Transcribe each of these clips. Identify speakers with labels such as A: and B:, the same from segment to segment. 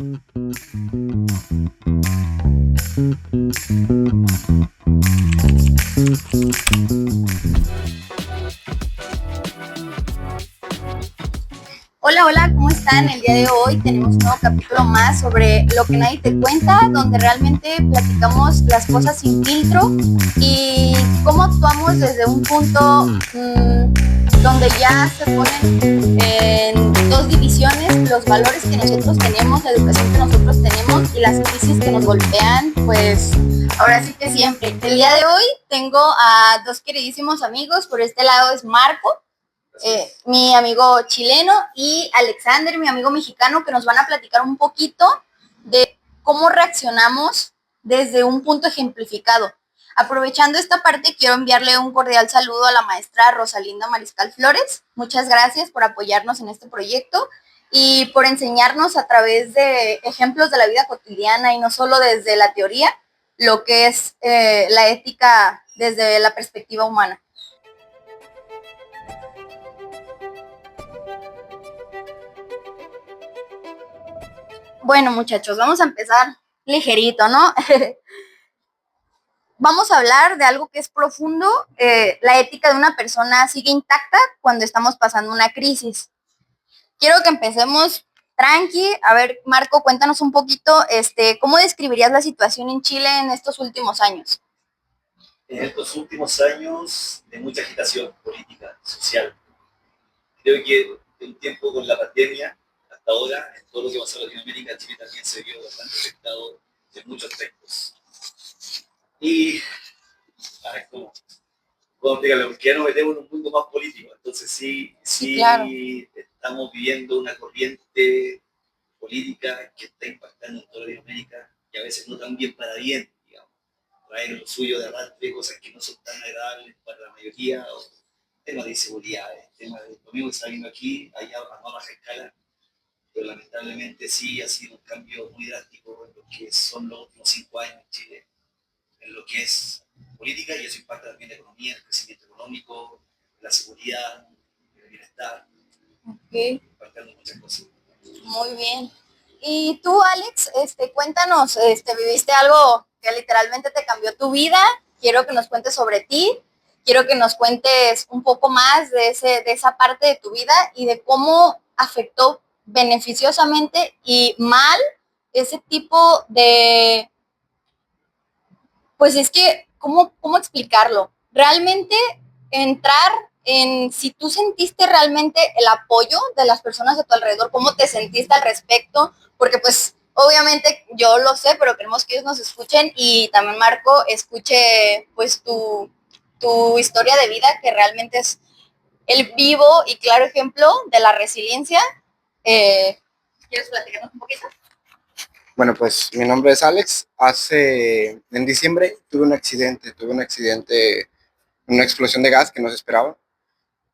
A: Hola, hola, ¿cómo están? El día de hoy tenemos un nuevo capítulo más sobre lo que nadie te cuenta, donde realmente platicamos las cosas sin filtro y cómo actuamos desde un punto donde ya se ponen en dos divisiones los valores que nosotros tenemos, la educación que nosotros tenemos y las crisis que nos golpean, pues ahora sí que siempre. El día de hoy tengo a dos queridísimos amigos, por este lado es Marco, mi amigo chileno, y Alexander, mi amigo mexicano, que nos van a platicar un poquito de cómo reaccionamos desde un punto ejemplificado. Aprovechando esta parte, quiero enviarle un cordial saludo a la maestra Rosalinda Mariscal Flores. Muchas gracias por apoyarnos en este proyecto y por enseñarnos a través de ejemplos de la vida cotidiana y no solo desde la teoría, lo que es la ética desde la perspectiva humana. Bueno, muchachos, vamos a empezar ligerito, ¿no? Vamos a hablar de algo que es profundo. La ética de una persona sigue intacta cuando estamos pasando una crisis. Quiero que empecemos tranqui. A ver, Marco, cuéntanos un poquito, ¿cómo describirías la situación en Chile en estos últimos años?
B: En estos últimos años de mucha agitación política, social. Creo que de un tiempo con la pandemia hasta ahora, en todo lo que pasó en Latinoamérica, Chile también se vio bastante afectado en muchos aspectos. Y, a ver, ¿cómo explicarlo? Porque ya nos metemos en un mundo más político, entonces sí,
A: Claro.
B: estamos viviendo una corriente política que está impactando en toda Latinoamérica y a veces no tan bien para bien, digamos. Traen lo suyo de arrastre, cosas que no son tan agradables para la mayoría, o temas de inseguridad, temas de lo mismo que está viendo aquí, allá a más baja escala, pero lamentablemente sí ha sido un cambio muy drástico en lo que son los últimos 5 años en Chile, en lo que es política, y eso impacta también la economía, el crecimiento económico, la seguridad, el bienestar, impactando muchas cosas.
A: Muy bien. Y tú, Alex, cuéntanos, viviste algo que literalmente te cambió tu vida. Quiero que nos cuentes sobre ti. Quiero que nos cuentes un poco más de esa parte de tu vida y de cómo afectó beneficiosamente y mal ese tipo de, pues es que, ¿cómo explicarlo? Realmente entrar en si tú sentiste realmente el apoyo de las personas a tu alrededor, cómo te sentiste al respecto, porque pues obviamente yo lo sé, pero queremos que ellos nos escuchen y también Marco escuche pues tu historia de vida, que realmente es el vivo y claro ejemplo de la resiliencia. ¿Quieres platicarnos un poquito?
C: Bueno, pues mi nombre es Alex. En diciembre tuve un accidente, una explosión de gas que no se esperaba.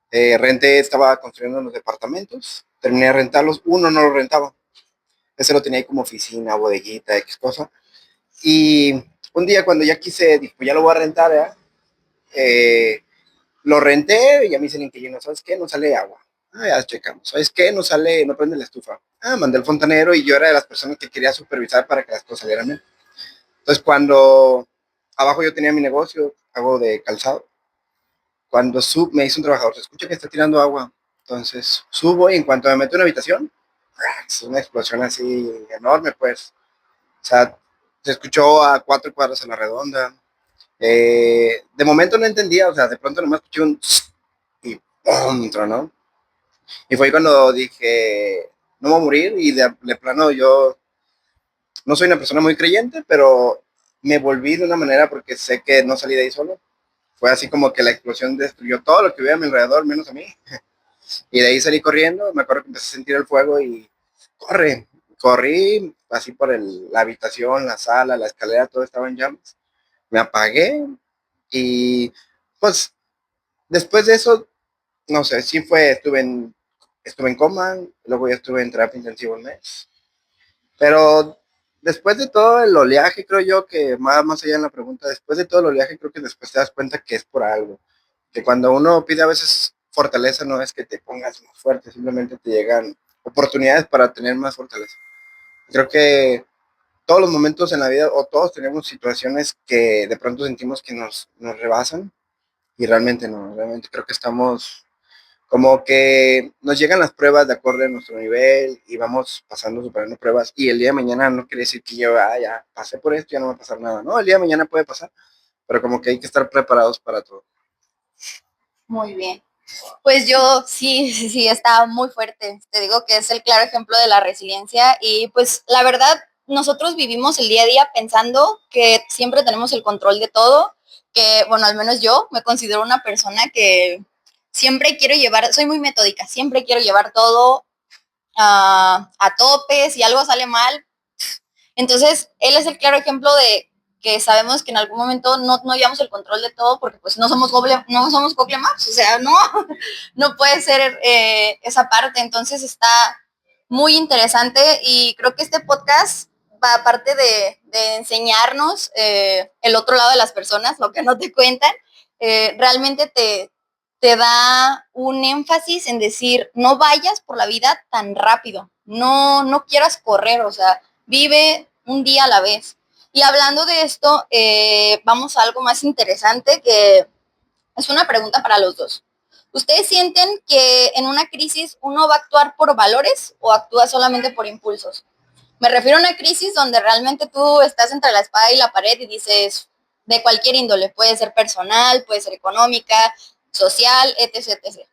C: Estaba construyendo unos departamentos, terminé de rentarlos, uno no lo rentaba, ese lo tenía ahí como oficina, bodeguita, X cosa. Y un día cuando ya quise, dije, pues ya lo voy a rentar, ¿verdad? Lo renté y a mí se le inquilino, ¿sabes qué? No sale agua. Ah, ya checamos. ¿Sabes qué? No sale, no prende la estufa. Ah, mandé al fontanero y yo era de las personas que quería supervisar para que las cosas salieran bien. Entonces, cuando abajo yo tenía mi negocio, hago de calzado, cuando me dice un trabajador, se escucha que está tirando agua. Entonces subo y en cuanto me meto en una habitación, es una explosión así enorme, pues. O sea, se escuchó a 4 cuadras a la redonda. De momento no entendía, o sea, de pronto nomás escuché un y ¡pum! Tronó. Y fue cuando dije, no voy a morir y de plano yo no soy una persona muy creyente, pero me volví de una manera porque sé que no salí de ahí solo. Fue así como que la explosión destruyó todo lo que había a mi alrededor, menos a mí. Y de ahí salí corriendo, me acuerdo que empecé a sentir el fuego y corrí así por la habitación, la sala, la escalera, todo estaba en llamas. Me apagué y pues después de eso, no sé, estuve en coma, luego ya estuve en terapia intensiva un mes. Pero después de todo el oleaje, creo yo que más allá en la pregunta, después de todo el oleaje, creo que después te das cuenta que es por algo. Que cuando uno pide a veces fortaleza, no es que te pongas más fuerte, simplemente te llegan oportunidades para tener más fortaleza. Creo que todos los momentos en la vida, o todos tenemos situaciones que de pronto sentimos que nos rebasan, y realmente no, realmente creo que estamos como que nos llegan las pruebas de acuerdo a nuestro nivel y vamos pasando, superando pruebas, y el día de mañana no quiere decir que yo, ya pasé por esto, ya no va a pasar nada, no, el día de mañana puede pasar, pero como que hay que estar preparados para todo.
A: Muy bien. Pues yo sí, está muy fuerte. Te digo que es el claro ejemplo de la resiliencia y pues la verdad, nosotros vivimos el día a día pensando que siempre tenemos el control de todo, que bueno, al menos yo me considero una persona que siempre quiero llevar, soy muy metódica, siempre quiero llevar todo a tope, si algo sale mal. Entonces, él es el claro ejemplo de que sabemos que en algún momento no llevamos el control de todo porque pues no somos Google Maps, o sea, no puede ser esa parte. Entonces está muy interesante y creo que este podcast va aparte de enseñarnos el otro lado de las personas, lo que no te cuentan, realmente te da un énfasis en decir, no vayas por la vida tan rápido, no quieras correr, o sea, vive un día a la vez. Y hablando de esto, vamos a algo más interesante que es una pregunta para los dos. ¿Ustedes sienten que en una crisis uno va a actuar por valores o actúa solamente por impulsos? Me refiero a una crisis donde realmente tú estás entre la espada y la pared y dices, de cualquier índole, puede ser personal, puede ser económica, social, etc, etc.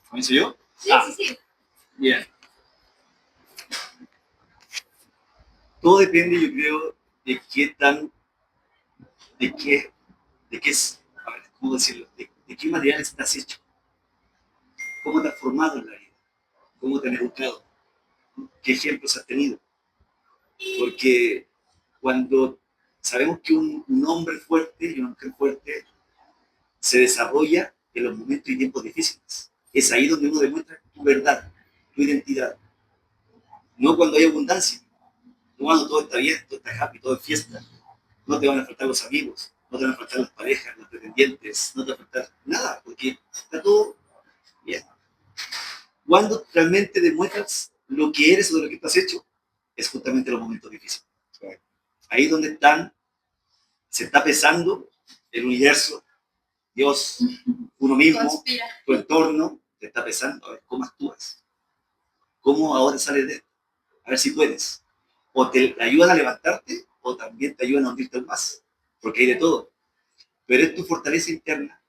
B: ¿Comienzo yo?
A: Sí.
B: Bien. Todo depende, yo creo, de qué tan, de qué, de qué es, a ver, ¿cómo decirlo? De qué material estás hecho, cómo te has formado en la vida, cómo te han educado, qué ejemplos has tenido. Porque cuando sabemos que un hombre fuerte y una mujer fuerte se desarrolla en los momentos y tiempos difíciles. Es ahí donde uno demuestra tu verdad, tu identidad. No cuando hay abundancia, no cuando todo está bien, todo está happy, todo es fiesta. No te van a faltar los amigos, no te van a faltar las parejas, los pretendientes, no te va a faltar nada, porque está todo bien. Cuando realmente demuestras lo que eres o de lo que estás hecho, es justamente los momentos difíciles. Ahí donde se está pesando el universo, Dios, uno mismo, conspira. Tu entorno, te está pesando. A ver, ¿cómo actúas? ¿Cómo ahora sales de esto? A ver si puedes. O te ayudan a levantarte, o también te ayudan a hundirte más, porque hay de todo. Pero es tu fortaleza interna,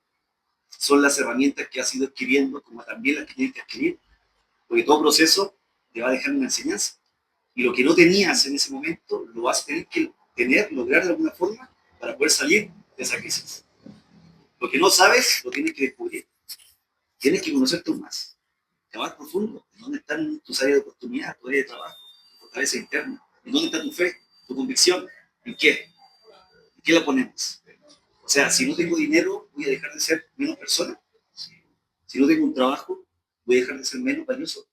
B: son las herramientas que has ido adquiriendo, como también las que tienes que adquirir, porque todo proceso te va a dejar una enseñanza. Y lo que no tenías en ese momento, lo vas a tener que lograr de alguna forma, para poder salir de esa crisis. Lo que no sabes, lo tienes que descubrir. Tienes que conocerte más, más profundo. ¿En dónde están tus áreas de oportunidad, tu área de trabajo, tu fortaleza interna? ¿En dónde está tu fe, tu convicción? ¿En qué? ¿En qué la ponemos? O sea, si no tengo dinero, voy a dejar de ser menos persona. Si no tengo un trabajo, voy a dejar de ser menos valioso.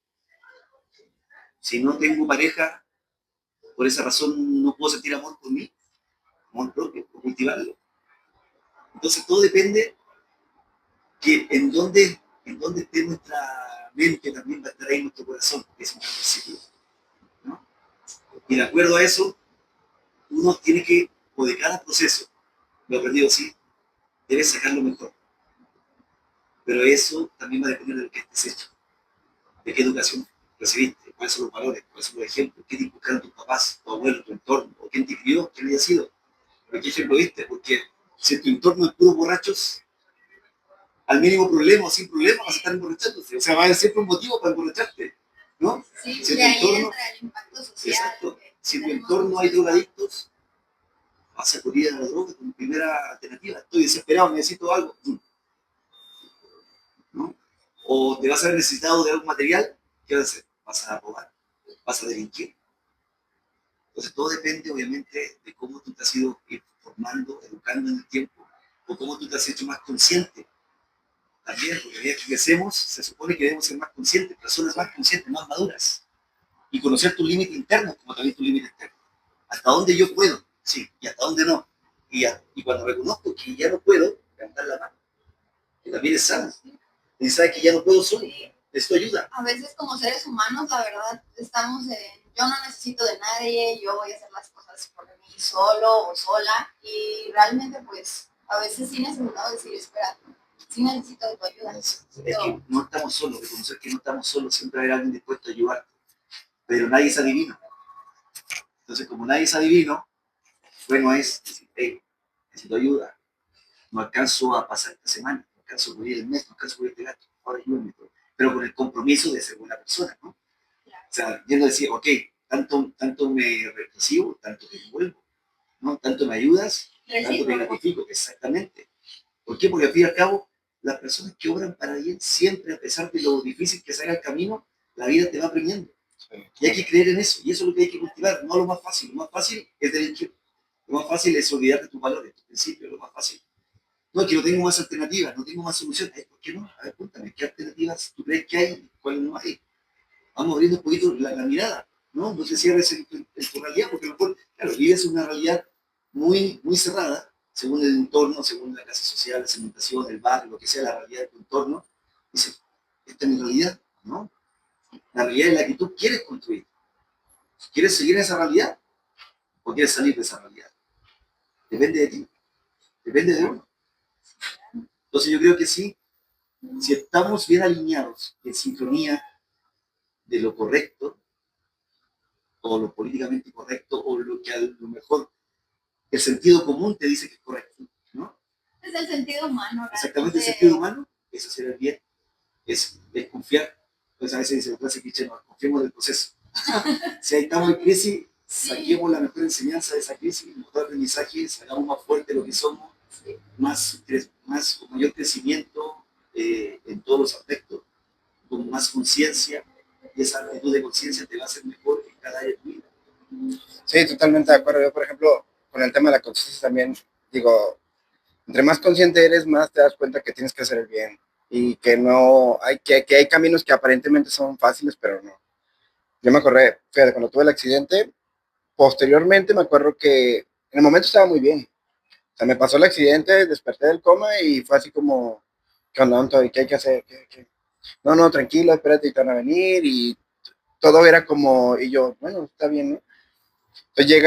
B: Si no tengo pareja, por esa razón no puedo sentir amor por mí, amor propio, o cultivarlo. Entonces todo depende que en dónde esté nuestra mente, también va a estar ahí nuestro corazón, que es un principio, ¿no? Y de acuerdo a eso, uno tiene que, o de cada proceso, lo he aprendido así, debes sacar lo mejor. Pero eso también va a depender de lo que estés hecho, de qué educación recibiste, cuáles son los valores, cuáles son los ejemplos, qué te inculcaron tus papás, tu abuelo, tu entorno, o quién te crió, quién había sido, pero qué ejemplo viste, porque si en tu entorno es puros borrachos, al mínimo problema o sin problema vas a estar emborrachándote. O sea, va a haber siempre un motivo para emborracharte, ¿no?
A: Sí,
B: si
A: y ahí entra el impacto social.
B: Exacto. Si en tu entorno hay drogadictos, vas a acudir a la droga como primera alternativa. Estoy desesperado, necesito algo, ¿no? O te vas a haber necesitado de algún material, ¿qué vas a hacer? Vas a robar, vas a delinquir. Entonces todo depende, obviamente, de cómo tú te has ido formando, educando en el tiempo, o cómo tú te has hecho más consciente. También, porque a medida que crecemos, se supone que debemos ser más conscientes, personas más conscientes, más maduras, y conocer tus límites internos, como también tus límites externos. Hasta dónde yo puedo, sí, y hasta dónde no. Y cuando reconozco que ya no puedo, levantar la mano, que también es sano. Y sabes que ya no puedo solo, necesito ayuda.
A: A veces como seres humanos, la verdad, estamos en, yo no necesito de nadie, yo voy a hacer las cosas por mí solo o sola, y realmente pues a veces sí necesitamos decir, espera, sí necesito de tu ayuda.
B: Es que no estamos solos, reconocer que no estamos solos, siempre hay alguien dispuesto a ayudar, pero nadie es adivino. Entonces, como nadie es adivino, bueno es decir, hey, necesito ayuda, no alcanzo a pasar esta semana, no alcanzo a cubrir el mes, no alcanzo a cubrir este gasto, ahora ayúdame. Pero con el compromiso de ser buena persona, ¿no? O sea, yendo a decir, ok, tanto me recibo, tanto te devuelvo, ¿no? Tanto me ayudas, tanto te gratifico, exactamente. ¿Por qué? Porque al fin y al cabo, las personas que obran para bien, siempre, a pesar de lo difícil que se haga el camino, la vida te va premiando. Y hay que creer en eso, y eso es lo que hay que cultivar, no lo más fácil. Lo más fácil es delinquir. Lo más fácil es olvidarte tus valores, tus principios, lo más fácil. No, que no tengo más alternativas, no tengo más soluciones. ¿Por qué no? A ver, cuéntame, ¿qué alternativas tú crees que hay? ¿Cuáles no hay? Vamos abriendo un poquito la mirada, ¿no? No te cierres en tu realidad, porque a lo mejor, claro, vives una realidad muy cerrada, según el entorno, según la clase social, la segmentación, el barrio, lo que sea la realidad de tu entorno. Dices, esta es mi realidad, ¿no? La realidad es la que tú quieres construir. ¿Quieres seguir en esa realidad o quieres salir de esa realidad? Depende de ti, depende de uno. Entonces yo creo que sí, si estamos bien alineados, en sintonía de lo correcto, o lo políticamente correcto, o lo que a lo mejor el sentido común te dice que es correcto, ¿no?
A: Es el sentido humano.
B: Exactamente el sentido humano, eso será el bien, es confiar. Pues a veces dice la frase cliché, no, confiemos del proceso. Si ahí estamos en crisis, saquemos la mejor enseñanza de esa crisis, el mejor aprendizaje, hagamos más fuerte lo que somos, más mayor crecimiento en todos los aspectos, con más conciencia, y esa actitud de conciencia te va a hacer mejor en cada área de tu vida.
C: Sí, totalmente de acuerdo. Yo, por ejemplo, con el tema de la conciencia también, digo, entre más consciente eres, más te das cuenta que tienes que hacer el bien y que no, que hay caminos que aparentemente son fáciles, pero no. Yo me acordé, fíjate, cuando tuve el accidente, posteriormente me acuerdo que en el momento estaba muy bien. O sea, me pasó el accidente, desperté del coma y fue así como, ¿qué onda, Anto? ¿Qué hay que hacer? ¿Qué? No, no, tranquilo, espérate, te van a venir y todo era como, y yo, bueno, está bien, ¿no? Entonces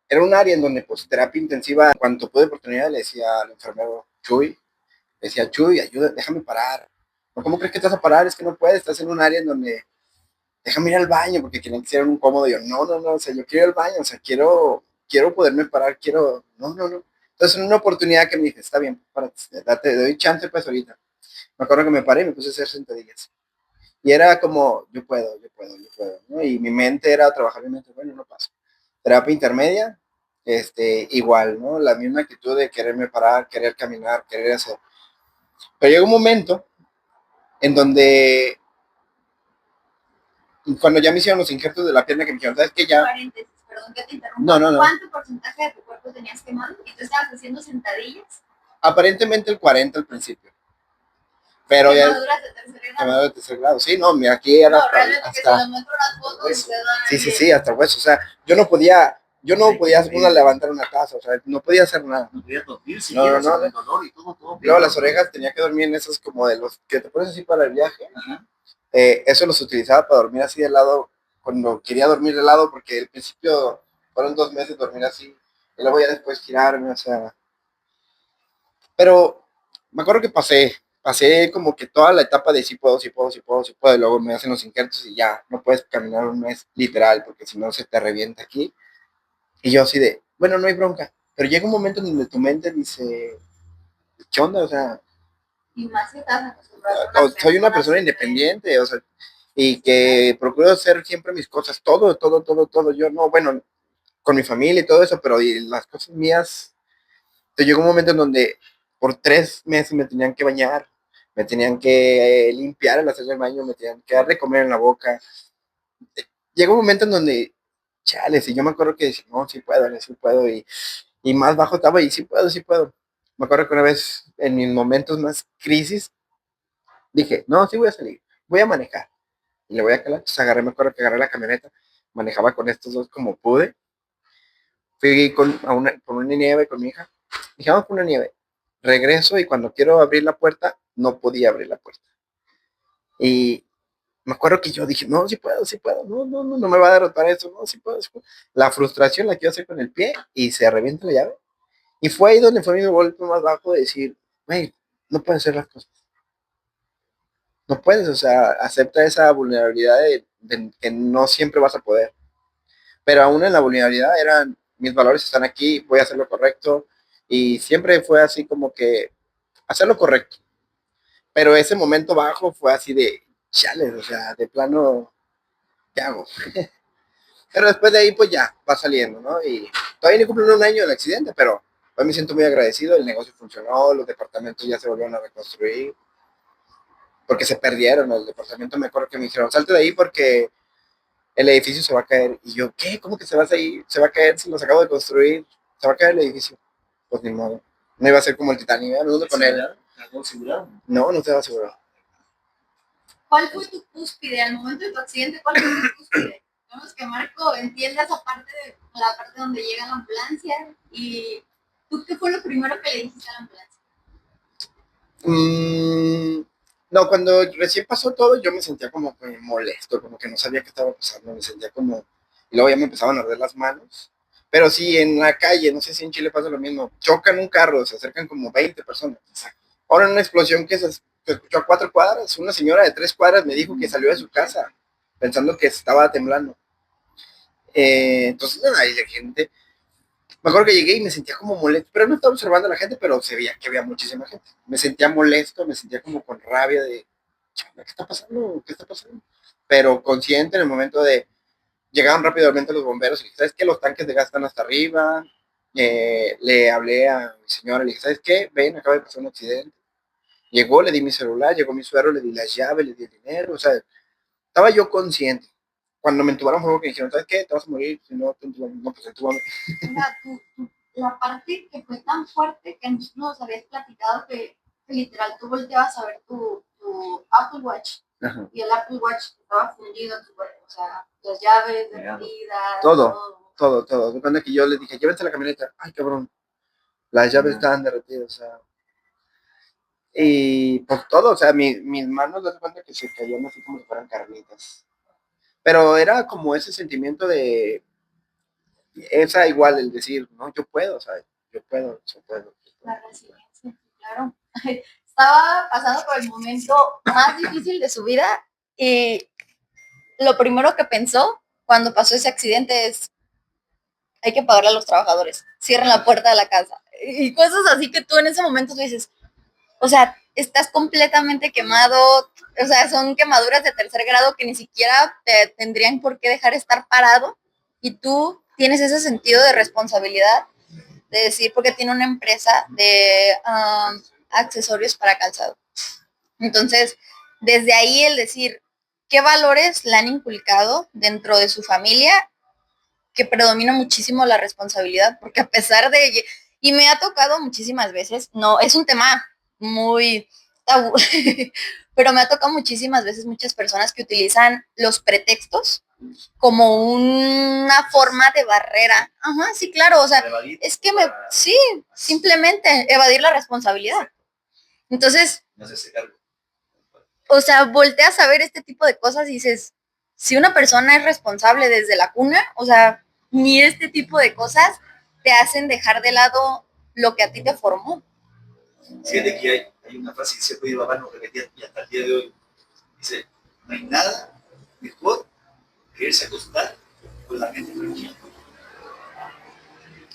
C: era un área en donde pues terapia intensiva, cuando tuve oportunidad le decía al enfermero Chuy, le decía, Chuy, ayuda, déjame parar. ¿Cómo crees que te vas a parar? Es que no puedes, estás en un área en donde déjame ir al baño, porque querían que hiciera un cómodo. Y yo, no, no, no, o sea, yo quiero ir al baño, o sea, quiero poderme parar, no, no, no. Entonces, en una oportunidad que me dije, está bien, te doy chance pues ahorita. Me acuerdo que me paré y me puse a hacer sentadillas. Y era como, yo puedo, ¿no? Y mi mente era trabajar mi mente, bueno, no pasa. Terapia intermedia, igual, ¿no? La misma actitud de quererme parar, querer caminar, querer hacer. Pero llega un momento en donde, cuando ya me hicieron los injertos de la pierna, que me dijeron, ¿sabes qué? Ya.
A: Paréntesis, perdón que te interrumpa.
C: No.
A: ¿Cuánto porcentaje de tu cuerpo tenías quemado? ¿Y tú estabas haciendo sentadillas?
C: Aparentemente el 40 al principio. Pero ya.
A: Quemaduras de tercer grado.
C: Quemaduras de tercer grado, sí, no, mira, aquí era.
A: No, realmente que se los muestro las fotos.
C: Sí, hasta el hueso. O sea, yo no podía levantar una taza, o sea, no podía hacer nada.
B: No podía dormir, si
C: no.
B: dolor y todo.
C: Luego las orejas tenía que dormir en esos como de los que te pones así para el viaje. Eso los utilizaba para dormir así de lado, cuando quería dormir de lado, porque al principio fueron 2 meses dormir así, y luego ya después girarme, o sea. Pero me acuerdo que pasé como que toda la etapa de sí puedo, y luego me hacen los injertos y ya, no puedes caminar un mes literal, porque si no se te revienta aquí. Y yo así de, bueno, no hay bronca, pero llega un momento en donde tu mente dice, ¿qué onda? O sea,
A: y más que estás acostumbrado.
C: Soy una persona independiente, o sea, y que procuro hacer siempre mis cosas, todo. Yo no, bueno, con mi familia y todo eso, pero las cosas mías. Entonces llegó un momento en donde por 3 meses me tenían que bañar, me tenían que limpiar al hacer el baño, me tenían que dar de comer en la boca. Llegó un momento en donde, chale, si yo me acuerdo que decía, no, sí puedo, y más bajo estaba, y sí puedo. Me acuerdo que una vez, en mis momentos más crisis, dije, no, sí voy a salir, voy a manejar, y le voy a calar. Entonces me acuerdo que agarré la camioneta, manejaba con estos dos como pude, fui por una nieve con mi hija, dije, vamos por una nieve, regreso y cuando quiero abrir la puerta, no podía abrir la puerta. Y Me acuerdo que yo dije, no, sí puedo, no me va a derrotar eso, no, sí puedo. La frustración la quiero hacer con el pie y se revienta la llave. Y fue ahí donde fue mi golpe más bajo de decir, güey, no puedes hacer las cosas. No puedes, o sea, acepta esa vulnerabilidad de que no siempre vas a poder. Pero aún en la vulnerabilidad eran, mis valores están aquí, voy a hacer lo correcto. Y siempre fue así como que hacer lo correcto. Pero ese momento bajo fue así de, chales, o sea, de plano, ¿qué hago? Pero después de ahí, pues ya, va saliendo, ¿no? Y todavía no cumplen un año del accidente, pero hoy me siento muy agradecido, el negocio funcionó, los departamentos ya se volvieron a reconstruir, porque se perdieron, el departamento me acuerdo que me dijeron, salte de ahí porque el edificio se va a caer. Y yo, ¿qué? ¿Cómo que se va a ir? Se va a caer si los acabo de construir, se va a caer el edificio. Pues ni modo, no iba a ser como el Titanic, ¿no? ¿Dónde poner? No, no se va a asegurar.
A: ¿Cuál fue tu cúspide al momento de tu accidente? ¿Cuál fue tu cúspide? Vamos que Marco entienda esa parte de la parte donde llega la ambulancia y ¿tú qué fue lo primero que le dijiste a la ambulancia?
C: No, cuando recién pasó todo, yo me sentía como que molesto, como que no sabía qué estaba pasando, me sentía como, y luego ya me empezaban a arder las manos. Pero sí, en la calle, no sé si en Chile pasa lo mismo, chocan un carro, se acercan como 20 personas. Ahora en una explosión que se escuchó a 4 cuadras, una señora de 3 cuadras me dijo que salió de su casa pensando que estaba temblando. Entonces, nada, y la gente, me acuerdo que llegué y me sentía como molesto, pero no estaba observando a la gente, pero se veía que había muchísima gente. Me sentía molesto, me sentía como con rabia de, ¿qué está pasando? ¿Qué está pasando? Pero consciente en el momento de, llegaron rápidamente los bomberos y dije, ¿sabes qué? Los tanques de gas están hasta arriba. Le hablé a mi señora, le dije, ¿sabes qué? Ven, acaba de pasar un accidente. Llegó, le di mi celular, llegó mi suegro, le di las llaves, le di el dinero, o sea, estaba yo consciente. Cuando me entubaron fue que dijeron, ¿sabes qué? Te vas a morir, si no te entuban, no, pues entúbame.
A: O sea, la parte que fue tan fuerte que nos habías platicado que literal tú volteabas a ver tu Apple Watch. Ajá. Y el Apple Watch estaba fundido en tu cuerpo, o sea, las llaves derretidas,
C: todo. Cuando que yo les dije, llévense la camioneta, ay cabrón, las llaves estaban derretidas, o sea, y pues todo, o sea, mis manos, de cuenta que se caían así como si fueran carnitas. Pero era como ese sentimiento de, esa igual, el decir, no, yo puedo, o sea, yo puedo.
A: La resiliencia, claro. Estaba pasando por el momento más difícil de su vida y lo primero que pensó cuando pasó ese accidente es, hay que pagarle a los trabajadores, cierren la puerta de la casa. Y cosas así que tú en ese momento tú dices, o sea, estás completamente quemado, o sea, son quemaduras de 3er grado que ni siquiera te tendrían por qué dejar estar parado y tú tienes ese sentido de responsabilidad de decir, porque tiene una empresa de accesorios para calzado. Entonces, desde ahí el decir, ¿qué valores le han inculcado dentro de su familia? Que predomina muchísimo la responsabilidad, porque a pesar de, y me ha tocado muchísimas veces, no, es un tema muy tabú, pero me ha tocado muchísimas veces muchas personas que utilizan los pretextos como una forma de barrera. Ajá, sí, claro, o sea, es que sí, simplemente evadir la responsabilidad. Entonces, o sea, volteas a ver este tipo de cosas y dices, si una persona es responsable desde la cuna, o sea, ni este tipo de cosas te hacen dejar de lado lo que a ti te formó.
B: Fíjate que hay una frase que siempre mi papá nos repetía y hasta el día de hoy. Dice, no hay nada mejor que irse a acostar con la mente tranquila.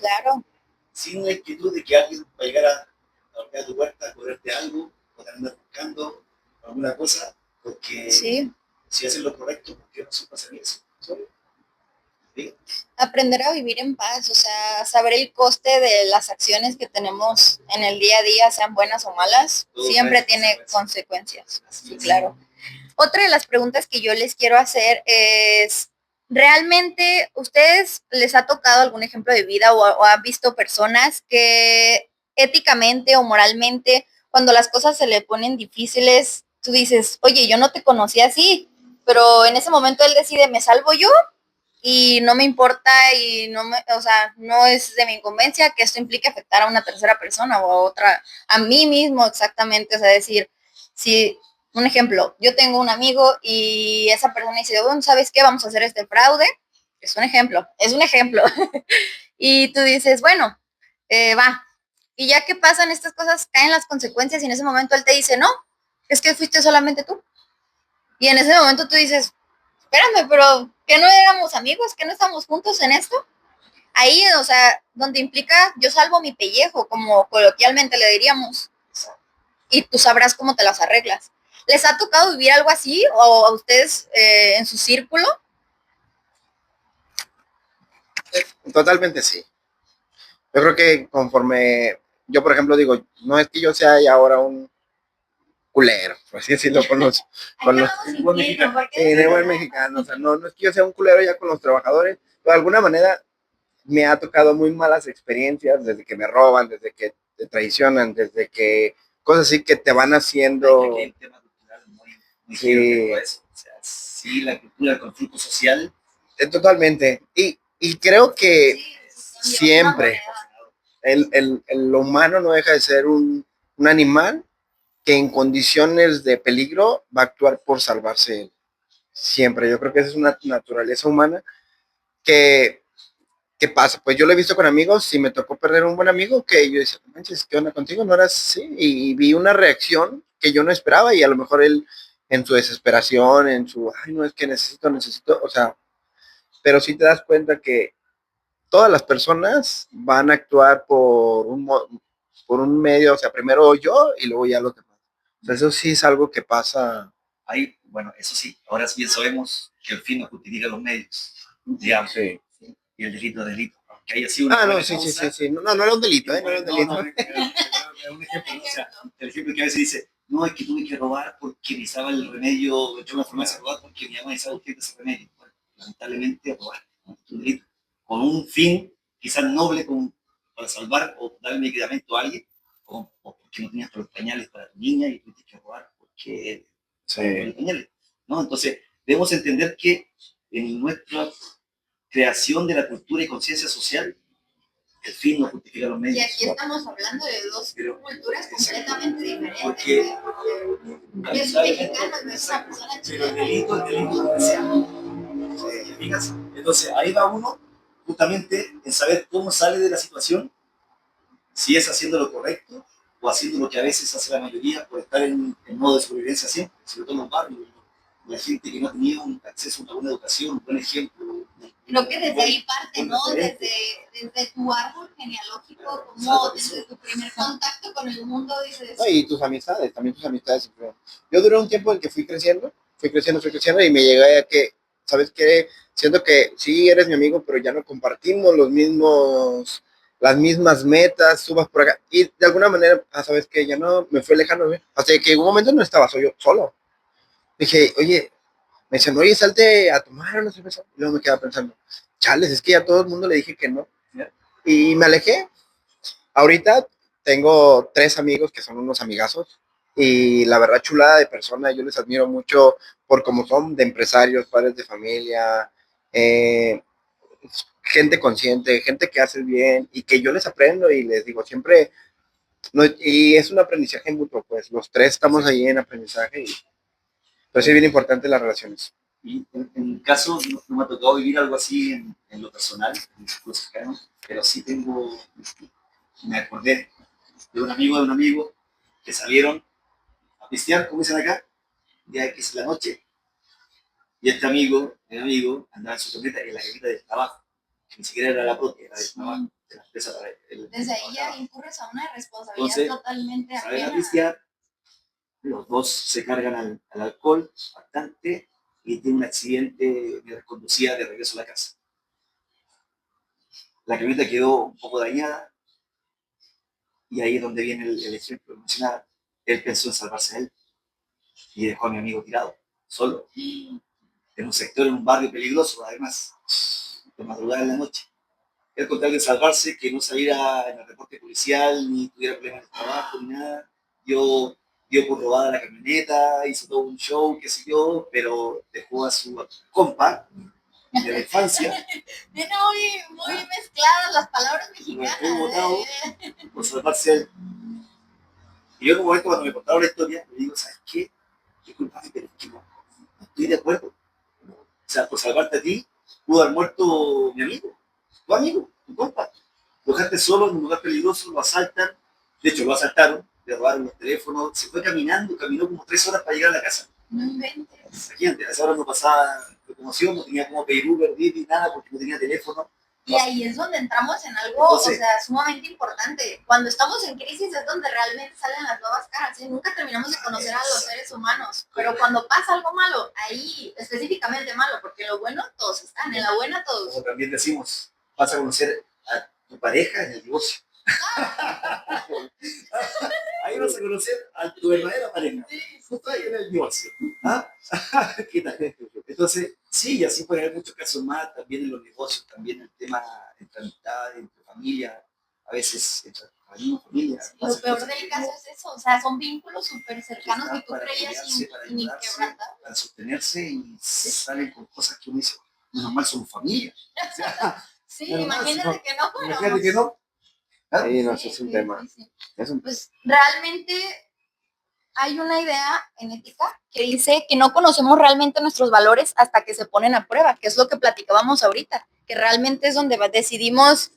A: Claro.
B: Sin la inquietud de que alguien va a llegar a tocar a tu puerta, a cobrarte algo, o te andar buscando alguna cosa, porque
A: sí.
B: Si haces lo correcto, ¿por qué no se pasa eso? ¿Sí?
A: Aprender a vivir en paz, o sea, saber el coste de las acciones que tenemos en el día a día, sean buenas o malas, todo siempre tiene consecuencias. Sí, claro. Otra de las preguntas que yo les quiero hacer es, ¿realmente ustedes les ha tocado algún ejemplo de vida o han visto personas que éticamente o moralmente, cuando las cosas se le ponen difíciles, tú dices, oye, yo no te conocí así, pero en ese momento él decide, me salvo yo y no me importa y no me, o sea, no es de mi incumbencia que esto implique afectar a una tercera persona o a otra, a mí mismo exactamente, o sea, decir, si un ejemplo, yo tengo un amigo y esa persona dice, bueno, ¿sabes qué? Vamos a hacer este fraude. Es un ejemplo, es un ejemplo. Y tú dices, bueno, va. Y ya que pasan estas cosas, caen las consecuencias y en ese momento él te dice, no, es que fuiste solamente tú. Y en ese momento tú dices, espérame, pero ¿que no éramos amigos? ¿Que no estamos juntos en esto? Ahí, o sea, donde implica yo salvo mi pellejo, como coloquialmente le diríamos, y tú sabrás cómo te las arreglas. ¿Les ha tocado vivir algo así o a ustedes en su círculo?
C: Totalmente sí. Yo creo que conforme, yo por ejemplo digo, no es que yo sea ya ahora un culero, por así decirlo,
A: En buen mexicano.
C: mexicano, o sea, no es que yo sea un culero ya con los trabajadores, pero de alguna manera me ha tocado muy malas experiencias desde que me roban, desde que te traicionan, desde que cosas así que te van haciendo.
B: Hay un tema cultural muy sí. Eso. O sea, sí, la cultura del conflicto social.
C: Totalmente. Y creo que sí, siempre el humano no deja de ser un animal que en condiciones de peligro va a actuar por salvarse siempre. Yo creo que esa es una naturaleza humana que ¿qué pasa? Pues yo lo he visto con amigos, si me tocó perder un buen amigo, que yo decía, manches, ¿qué onda contigo? No eras así. Y vi una reacción que yo no esperaba y a lo mejor él en su desesperación, en su, ay, no, es que necesito, o sea, pero sí te das cuenta que todas las personas van a actuar por un medio, o sea, primero yo y luego ya los demás. O sea, eso sí es algo que pasa.
B: Ahí, bueno, eso sí, ahora bien sabemos que el fin no justifica los medios, digamos. Sí. Y el delito es delito. Que haya sido una
C: sí. No era un delito, no era un delito.
B: Era un ejemplo, o sea, el ejemplo que a veces dice, no, es que tuve que robar porque necesitaba el remedio, yo una farmacia a robar porque mi mamá necesitaba urgente ese remedio. Bueno, lamentablemente robar, ¿no? Es un delito. Con un fin quizás noble para salvar o dar medicamento a alguien, o porque no tenías los pañales para tu niña y tuviste que robar porque los pañales, ¿no? Entonces, debemos entender que en nuestra creación de la cultura y conciencia social, el fin no justifica los medios.
A: Y aquí estamos hablando de dos culturas completamente diferentes. Porque yo soy mexicano y no es una persona chilena.
B: Pero el delito es deseado. Entonces, ahí va uno justamente en saber cómo sale de la situación, si es haciendo lo correcto o haciendo lo que a veces hace la mayoría por estar en modo de sobrevivencia siempre, sobre todo en los barrios, la gente que no ha tenido un acceso a una buena educación, un buen ejemplo.
A: Creo que desde ahí parte, ¿no? Desde tu árbol genealógico, como desde tu primer contacto con el mundo, dices.
C: No, y tus amistades, también tus amistades. Yo duré un tiempo en que fui creciendo y me llegué a que, ¿sabes qué? Siento que sí eres mi amigo, pero ya no compartimos las mismas metas, subas por acá. Y de alguna manera, ¿sabes qué? Ya no, me fue lejano, ¿eh? Hasta que en un momento no estaba solo. Dije, oye, me dicen, oye, salte a tomar una cerveza. Y luego me quedaba pensando, chales, es que ya a todo el mundo le dije que no. Y me alejé. Ahorita tengo 3 amigos que son unos amigazos. Y la verdad, chulada de persona, yo les admiro mucho por cómo son de empresarios, padres de familia, gente consciente, gente que hace bien y que yo les aprendo y les digo siempre, no, y es un aprendizaje mutuo, pues los 3 estamos ahí en aprendizaje y pues es bien importante las relaciones.
B: Y en mi caso no me ha tocado vivir algo así en lo personal, en mis círculos cercanos, pero sí me acordé de un amigo que salieron a pistear, como dicen acá, ya que es la noche, y este mi amigo, andaba en su camioneta, en la camioneta del trabajo, que ni siquiera era la propia, era del trabajo, de la empresa.
A: Desde ahí ya incurres a una responsabilidad. Entonces, totalmente
B: salen a pistear, los dos se cargan al alcohol bastante y tiene un accidente mientras conducía de regreso a la casa. La camioneta quedó un poco dañada y ahí es donde viene el ejemplo mencionado. Él pensó en salvarse a él y dejó a mi amigo tirado, solo, en un sector, en un barrio peligroso, además, de madrugada en la noche. Él con tal de salvarse, que no saliera en el reporte policial, ni tuviera problemas de trabajo, ni nada, dio por robada la camioneta, hizo todo un show, qué sé yo, pero dejó a su compa de la infancia.
A: Viene muy mezcladas las palabras mexicanas.
B: Lo votado por salvarse a él. Y yo en un momento cuando me contaron la historia, le digo, ¿sabes qué? disculpame, pero es que no estoy de acuerdo. O sea, por salvarte a ti, pudo haber muerto mi amigo, tu compa. Lo dejaste solo en un lugar peligroso, lo asaltan, de hecho lo asaltaron, le robaron los teléfonos, se fue caminando, caminó como 3 horas para llegar a la casa.
A: No inventes.
B: Imagínate, a esa hora no pasaba locomoción, no tenía como pedir Uber, ni nada, porque no tenía teléfono.
A: Y ahí es donde entramos en algo,
B: Entonces,
A: o sea, sumamente importante. Cuando estamos en crisis es donde realmente salen las nuevas caras. ¿Sí? Nunca terminamos de conocer a los seres humanos, pero cuando pasa algo malo, ahí específicamente malo, porque en lo bueno todos están, en la buena todos.
B: como también decimos, vas a conocer a tu pareja en el divorcio. Ahí vas a conocer a tu verdadera pareja. Justo ahí en el divorcio. ¿Ah? ¿Qué tal? Entonces, sí, y así puede haber muchos casos más, también en los negocios, también el tema entre amistades, entre familia, a veces entre la misma familia.
A: Lo peor del caso es eso, o sea, son vínculos súper cercanos que tú
B: para
A: creías
B: apoyarse, para
A: ni
B: ayudarse,
A: quebrantar.
B: para sostenerse y salen con cosas que uno dice, menos mal somos familia. O sea,
A: Sí,
B: menos mal,
A: imagínate que no fuéramos.
B: imagínate que no. ¿Ah?
C: Sí, no, eso es un tema.
A: Sí.
C: Es un...
A: Pues realmente hay una idea en ética que dice que no conocemos realmente nuestros valores hasta que se ponen a prueba, que es lo que platicábamos ahorita, que realmente es donde decidimos,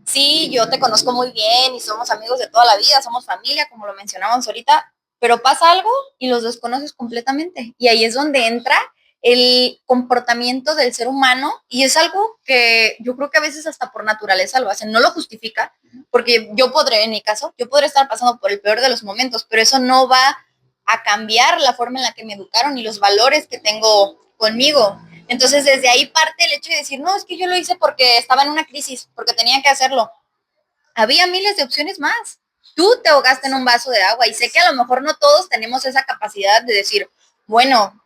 A: sí, yo te conozco muy bien y somos amigos de toda la vida, somos familia, como lo mencionábamos ahorita, pero pasa algo y los desconoces completamente. Y ahí es donde entra el comportamiento del ser humano y es algo que yo creo que a veces hasta por naturaleza lo hacen, no lo justifica, porque yo podré, en mi caso, yo podré estar pasando por el peor de los momentos, pero eso no va a cambiar la forma en la que me educaron y los valores que tengo conmigo. Entonces, desde ahí parte el hecho de decir, no, es que yo lo hice porque estaba en una crisis, porque tenía que hacerlo. Había miles de opciones más. Tú te ahogaste en un vaso de agua y sé que a lo mejor no todos tenemos esa capacidad de decir, bueno,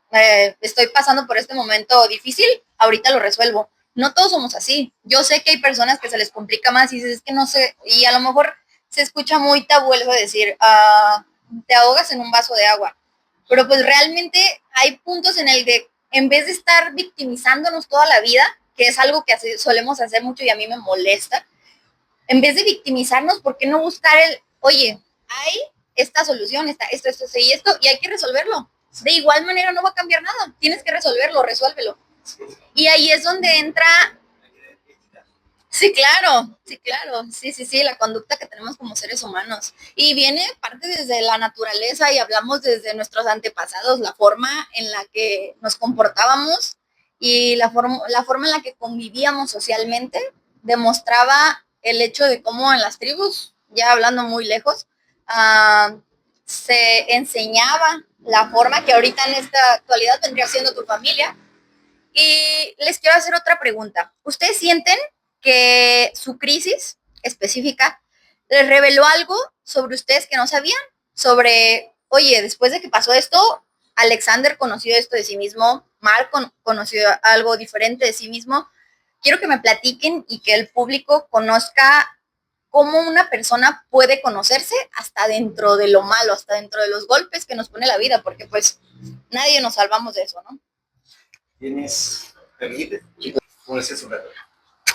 A: estoy pasando por este momento difícil, ahorita lo resuelvo. No todos somos así. Yo sé que hay personas que se les complica más y dices, es que no sé, y a lo mejor se escucha muy tabú eso de decir, te ahogas en un vaso de agua. Pero pues realmente hay puntos en el que en vez de estar victimizándonos toda la vida, que es algo que solemos hacer mucho y a mí me molesta, en vez de victimizarnos, ¿por qué no buscar oye, hay esta solución, esto y hay que resolverlo? De igual manera no va a cambiar nada, tienes que resolverlo, resuélvelo. Y ahí es donde entra, sí, la conducta que tenemos como seres humanos. Y viene parte desde la naturaleza y hablamos desde nuestros antepasados, la forma en la que nos comportábamos y la forma en la que convivíamos socialmente demostraba el hecho de cómo en las tribus, ya hablando muy lejos, se enseñaba la forma que ahorita en esta actualidad vendría siendo tu familia. Y les quiero hacer otra pregunta. ¿Ustedes sienten que su crisis específica les reveló algo sobre ustedes que no sabían? Sobre, oye, después de que pasó esto, Alexander conoció esto de sí mismo, Mark conoció algo diferente de sí mismo. Quiero que me platiquen y que el público conozca cómo una persona puede conocerse hasta dentro de lo malo, hasta dentro de los golpes que nos pone la vida, porque pues nadie nos salvamos de eso, ¿no?
B: Tienes, permite, como decía hace un rato,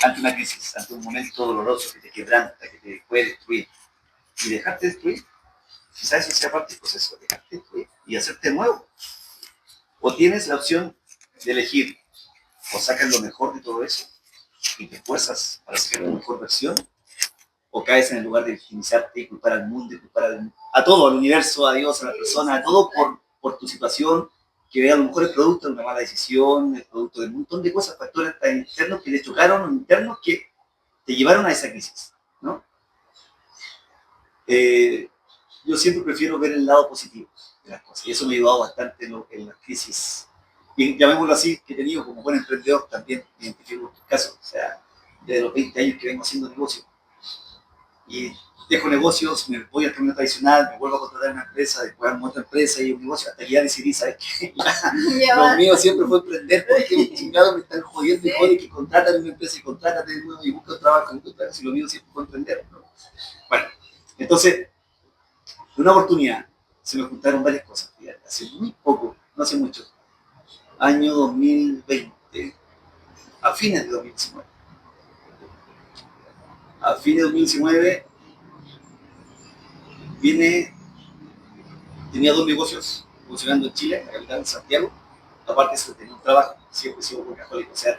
B: ante una crisis, ante un momento doloroso que te quebranta, que te puede destruir, y dejarte destruir, quizás eso sea parte del proceso, dejarte destruir y hacerte nuevo. O tienes la opción de elegir, o sacas lo mejor de todo eso y te esfuerzas para sacar tu mejor versión, o caes en el lugar de victimizarte y culpar al mundo, y culpar a todo, al universo, a Dios, a la persona, a todo por tu situación, que a lo mejor es producto de una mala decisión, es producto de un montón de cosas, factores internos que le chocaron o internos que te llevaron a esa crisis, ¿no? Yo siempre prefiero ver el lado positivo de las cosas y eso me ha ayudado bastante en las crisis, y llamémoslo así, que he tenido como buen emprendedor también, identifico estos casos, o sea, desde los 20 años que vengo haciendo negocio y dejo negocios, me voy al camino tradicional, me vuelvo a contratar en una empresa, después armo otra empresa y un negocio, hasta que ya decidí, ¿sabes qué? Lo mío siempre fue emprender, porque los chingados me están jodiendo y joden que contratan en una empresa y contratan de nuevo y buscan trabajo, pero si lo mío siempre fue emprender, ¿no? Bueno, entonces, una oportunidad, se me juntaron varias cosas, fíjate, hace muy poco, no hace mucho, año 2020, a fines de 2019. A fines de 2019 tenía 2 negocios, funcionando en Chile, en la capital, en Santiago. Aparte de eso, tenía un trabajo, siempre he sido muy católico, o sea,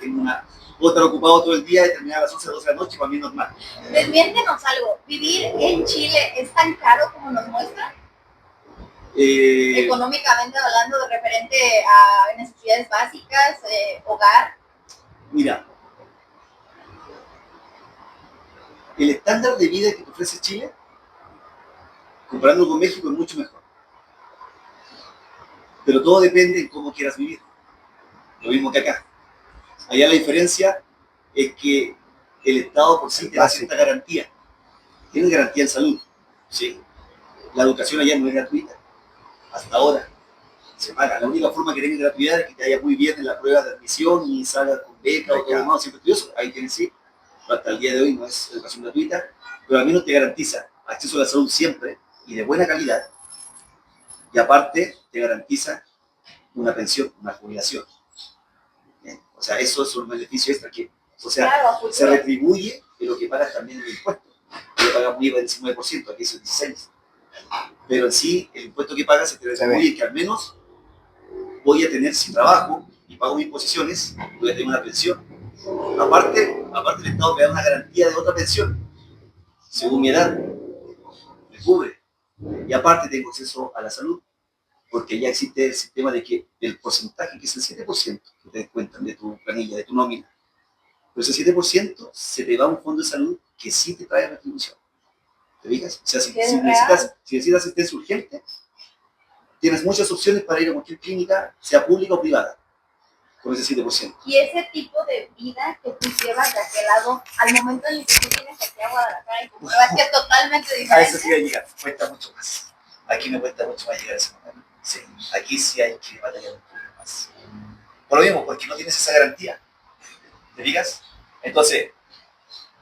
B: puedo estar ocupado todo el día y terminar a las 11, 12 de la noche, para mí es normal.
A: Desmiéntenos algo, ¿vivir en Chile es tan caro como nos muestra? Económicamente hablando, de referente a necesidades básicas, hogar.
B: Mira, el estándar de vida que te ofrece Chile, comparándolo con México, es mucho mejor. Pero todo depende de cómo quieras vivir. Lo mismo que acá. Allá la diferencia es que el Estado por sí te da cierta garantía. Tienes garantía en salud, ¿sí? La educación allá no es gratuita. Hasta ahora se paga. La única forma que tengas gratuidad es que te vaya muy bien en la prueba de admisión y salgas con beca o todo, no, siempre estudioso. Ahí tienes sí. Pero hasta el día de hoy no es educación gratuita, pero al menos te garantiza acceso a la salud siempre y de buena calidad. Y aparte te garantiza una pensión, una jubilación. ¿Bien? O sea, eso es un beneficio extra que, o sea, claro, se retribuye de lo que pagas también en el impuesto. Que pagas un IVA del 19%, aquí es el 16%. Pero en sí, el impuesto que pagas se te retribuye que al menos voy a tener, si trabajo y pago mis imposiciones, voy a tener una pensión. Aparte el Estado me da una garantía de otra pensión, según mi edad, me cubre. Y aparte tengo acceso a la salud, porque ya existe el sistema de que el porcentaje, que es el 7%, que te descuentan de tu planilla, de tu nómina, pero ese 7% se te va a un fondo de salud que sí te trae retribución. ¿Te fijas? O sea, si necesitas asistencia urgente, tienes muchas opciones para ir a cualquier clínica, sea pública o privada, con ese 7%.
A: Y ese tipo de vida que tú llevas de aquel lado, al momento en el que tú vienes aquí a Guadalajara y compruebas que es totalmente diferente.
B: A eso sí va a llegar, cuesta mucho más. Aquí me cuesta mucho más llegar a ese momento. Sí, aquí sí hay que batallar un poco más. Por lo mismo, porque no tienes esa garantía. ¿Te fijas? Entonces,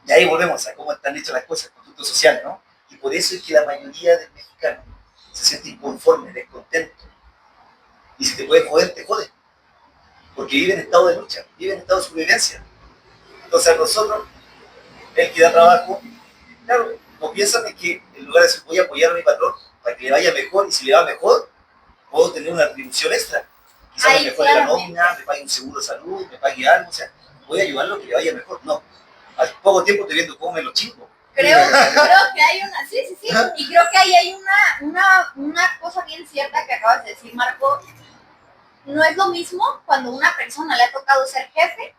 B: y ahí volvemos a cómo están hechas las cosas, el constructo social, ¿no? Y por eso es que la mayoría del mexicano se siente inconforme, descontento. Y si te puede joder, te jode. Porque vive en estado de lucha, vive en estado de supervivencia. Entonces a nosotros, el que da trabajo, claro, no piensan en que en lugar de decir voy a apoyar a mi patrón para que le vaya mejor, y si le va mejor, puedo tener una retribución extra. Quizás me mejore la nómina, me pague un seguro de salud, me pague algo, o sea, voy a ayudarlo a que le vaya mejor. No, al poco tiempo te viendo cómo me lo chingo.
A: Creo que hay una, sí, y creo que ahí hay una cosa bien cierta que acabas de decir, Marco. No es lo mismo cuando una persona le ha tocado ser jefe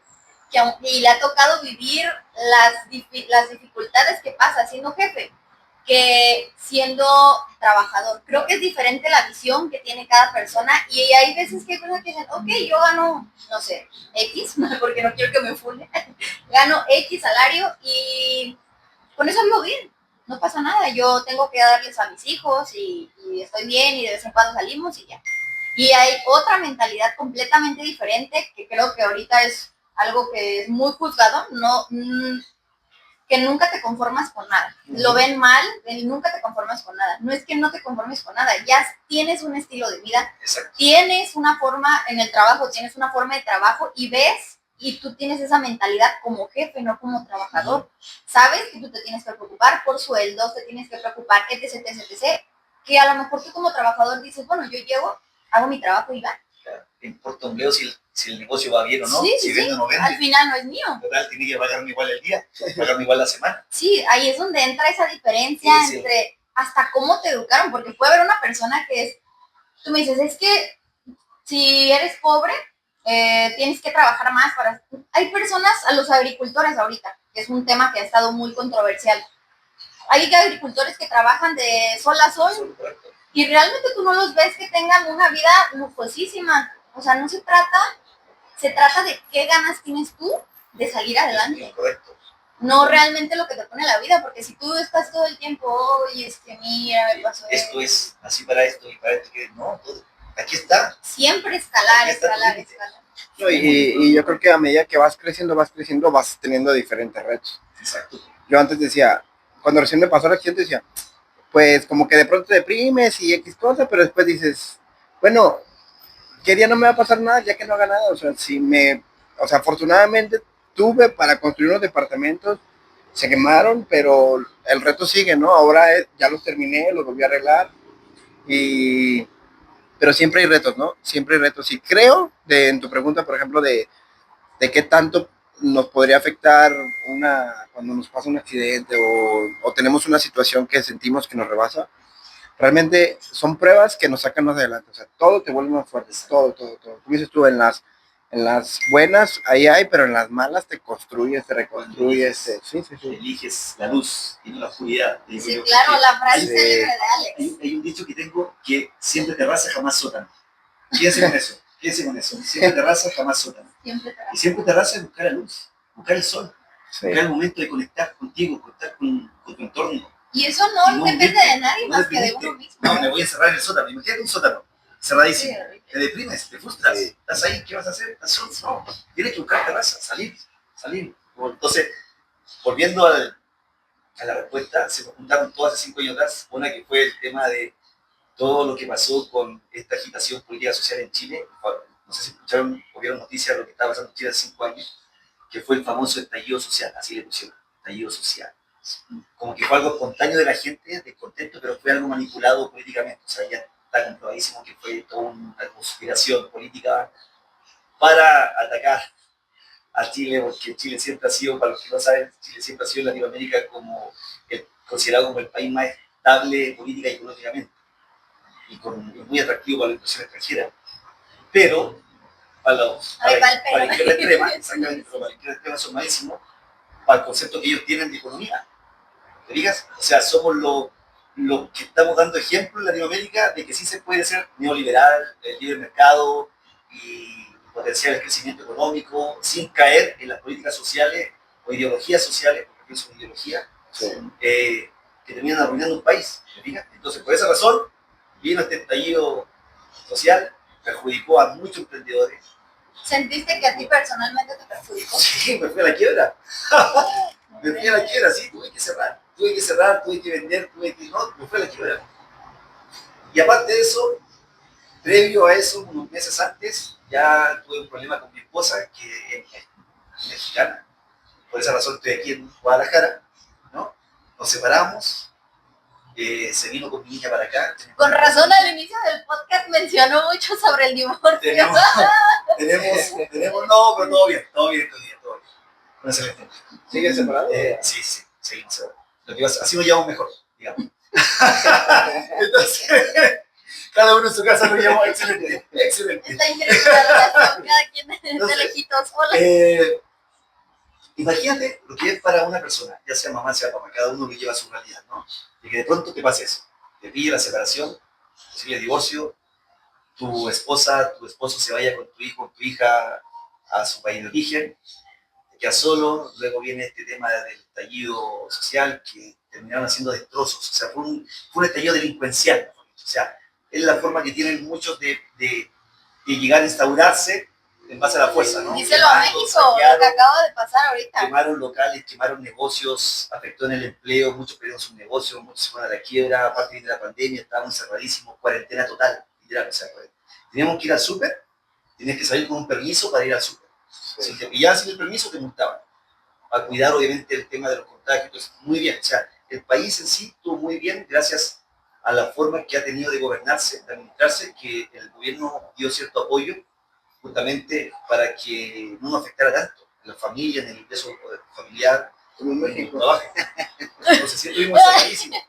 A: y le ha tocado vivir las dificultades que pasa siendo jefe que siendo trabajador. Creo que es diferente la visión que tiene cada persona y hay veces que hay personas que dicen, ok, yo gano, no sé, X, porque no quiero que me fune, gano X salario y con eso vivo bien, no pasa nada, yo tengo que darles a mis hijos y estoy bien y de vez en cuando salimos y ya. Y hay otra mentalidad completamente diferente que creo que ahorita es algo que es muy juzgado, que nunca te conformas con nada. Lo ven mal, nunca te conformas con nada. No es que no te conformes con nada, ya tienes un estilo de vida, exacto, tienes una forma en el trabajo, tienes una forma de trabajo y ves, y tú tienes esa mentalidad como jefe, no como trabajador. Sabes que tú te tienes que preocupar por sueldos, te tienes que preocupar, etc, etc, etc, que a lo mejor tú como trabajador dices, bueno, yo llego, hago mi trabajo y va.
B: Claro, te importa un bledo si el negocio va bien o no,
A: sí,
B: si vende o no vende.
A: Al final no es mío.
B: Total, tiene que pagarme igual el día, pagarme igual la semana.
A: Sí, ahí es donde entra esa diferencia entre hasta cómo te educaron, porque puede haber una persona que es, tú me dices, es que si eres pobre, tienes que trabajar más para... Hay personas, a los agricultores ahorita, que es un tema que ha estado muy controversial. Hay agricultores que trabajan de sol a sol y realmente tú no los ves que tengan una vida lujosísima. O sea, no se trata de qué ganas tienes tú de salir adelante.
B: Correcto.
A: No realmente lo que te pone la vida, porque si tú estás todo el tiempo, oye, mira, me pasó
B: esto es así para esto y para esto, que no, todo. Aquí está.
A: Siempre escalar.
C: No, y yo creo que a medida que vas creciendo, vas teniendo diferentes retos.
B: Exacto.
C: Yo antes decía, cuando recién me pasó el accidente, decía, pues como que de pronto te deprimes y X cosa, pero después dices, bueno, ¿qué día no me va a pasar nada ya que no haga nada? O sea, afortunadamente tuve para construir unos departamentos, se quemaron, pero el reto sigue, ¿no? Ahora ya los terminé, los volví a arreglar y pero siempre hay retos, ¿no? Siempre hay retos. Y creo, en tu pregunta, por ejemplo, de qué tanto nos podría afectar cuando nos pasa un accidente o tenemos una situación que sentimos que nos rebasa, realmente son pruebas que nos sacan más adelante. O sea, todo te vuelve más fuerte, todo. Como dices tú, en las buenas ahí hay, pero en las malas te construyes, te reconstruyes. Sí.
B: Eliges la luz y no la oscuridad.
A: Sí, claro, la frase célebre de Alex.
B: Hay un dicho que tengo que siempre terraza, jamás sótano. Fíjense con eso. Siempre terraza, jamás sótano. Y siempre terraza es buscar la luz, buscar el sol, buscar el momento de conectar contigo, conectar con tu entorno.
A: Y eso no depende de nadie más que de uno mismo.
B: No, me voy a encerrar en el sótano. Imagínate un sótano cerradísimo. Te deprimes, te frustras. Estás ahí, ¿qué vas a hacer? ¿Estás solo? No. Tienes que buscar terraza, salir. Entonces, volviendo a la respuesta, se nos juntaron todas hace 5 años atrás. Una que fue el tema de todo lo que pasó con esta agitación política social en Chile. No sé si escucharon o vieron noticias de lo que estaba pasando en Chile hace 5 años, que fue el famoso estallido social, así le pusieron, estallido social. Como que fue algo espontáneo de la gente, descontento, pero fue algo manipulado políticamente. O sea, ya está comprobadísimo que fue toda una conspiración política para atacar a Chile, porque Chile siempre ha sido, para los que no saben, Chile siempre ha sido en Latinoamérica considerado como el país más estable política y económicamente, y muy atractivo para la inversión extranjera. Pero para la izquierda extrema, exactamente, para la izquierda extrema son malísimos para el concepto que ellos tienen de economía. ¿Te digas? O sea, somos los que estamos dando ejemplo en Latinoamérica de que sí se puede ser neoliberal, libre mercado y potenciar el crecimiento económico sin caer en las políticas sociales o ideologías sociales, porque son ideologías, que terminan arruinando un país. ¿Te digas? Entonces, por esa razón, vino este estallido social, perjudicó a muchos emprendedores.
A: ¿Sentiste que a ti personalmente te perjudicó?
B: Sí, me fui a la quiebra. Me fui a la quiebra, sí, tuve que cerrar, tuve que vender, me fui a la quiebra. Y aparte de eso, previo a eso, unos meses antes, ya tuve un problema con mi esposa, que es mexicana. Por esa razón estoy aquí en Guadalajara, ¿no? Nos separamos, se vino con mi niña para acá.
A: Con razón al inicio del podcast mencionó mucho sobre el divorcio.
B: Tenemos, no, pero todo bien. No se
C: ¿Siguen separados?
B: Sí, seguimos separados. Así nos llevamos mejor, digamos. Entonces, cada uno en su casa nos llevamos excelente.
A: Está increíble la relación, cada quien de lejitos. Hola.
B: Imagínate lo que es para una persona, ya sea mamá, sea papá, cada uno lo lleva a su realidad, ¿no? Y que de pronto te pase eso, te pille la separación, posible divorcio, tu esposa, tu esposo se vaya con tu hijo, con tu hija a su país de origen, te quedas solo, luego viene este tema del estallido social que terminaron haciendo destrozos, o sea, fue un estallido delincuencial, o sea, es la forma que tienen muchos de llegar a instaurarse en base a la fuerza, ¿no?
A: Díselo a México, lo que acaba de pasar ahorita.
B: Quemaron locales, quemaron negocios, afectó en el empleo, muchos perdieron sus negocios, muchos se fueron a la quiebra, aparte de la pandemia, estábamos encerradísimos, cuarentena total, literal, o sea, teníamos que ir al súper, tenías que salir con un permiso para ir al súper. Sí. Si te pillabas sin el permiso, te multaban. Para cuidar, obviamente, el tema de los contagios. Entonces, muy bien, o sea, el país en sí estuvo muy bien gracias a la forma que ha tenido de gobernarse, de administrarse, que el gobierno dio cierto apoyo justamente para que no nos afectara tanto en la familia, en el ingreso familiar, en el trabajo. Entonces, sí estuvimos cerradísimos.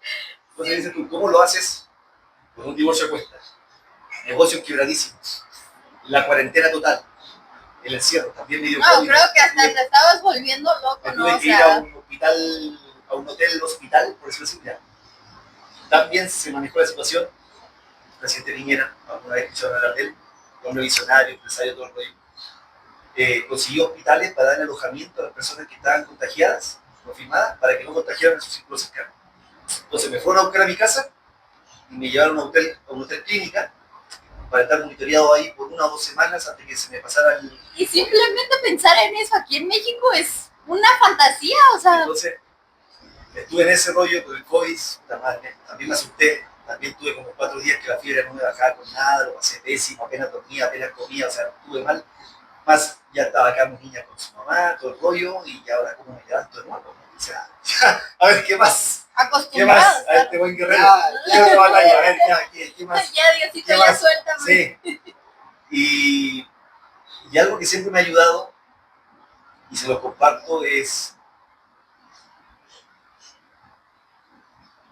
B: Entonces, dices tú, ¿cómo lo haces? Con un divorcio a cuestas, negocios quebradísimos, la cuarentena total, el encierro, también medio
A: COVID. Creo que hasta te estabas volviendo loco, ¿no?
B: Tuve que ir a un hospital, a un hotel, por decirlo así. También se manejó la situación. El presidente Piñera, alguna vez escucharon hablar de él, hombre visionario, empresario, todo el rollo, consiguió hospitales para dar alojamiento a las personas que estaban contagiadas, confirmadas, para que no contagiaran a sus círculos cercanos. Entonces me fueron a buscar a mi casa y me llevaron a un hotel clínica para estar monitoreado ahí por 1 o 2 semanas antes que se me pasara el...
A: Y simplemente pensar en eso aquí en México es una fantasía, o sea...
B: Entonces, estuve en ese rollo con el COVID, también me asusté, también tuve como 4 días que la fiebre no me bajaba con nada, lo pasé pésimo, apenas dormía, apenas comía, o sea, estuve mal. Más, ya estaba acá mi niña con su mamá, todo el rollo, y ahora cómo me levanto de nuevo, o sea, a ver qué más.
A: Acostumbrados.
B: A ver, te voy a guerrero.
C: Ya,
B: A ver, ¿qué más?
A: Ya, Diosito,
B: ¿Qué
A: ya
B: más?
A: suéltame.
B: Sí. Y algo que siempre me ha ayudado, y se lo comparto, es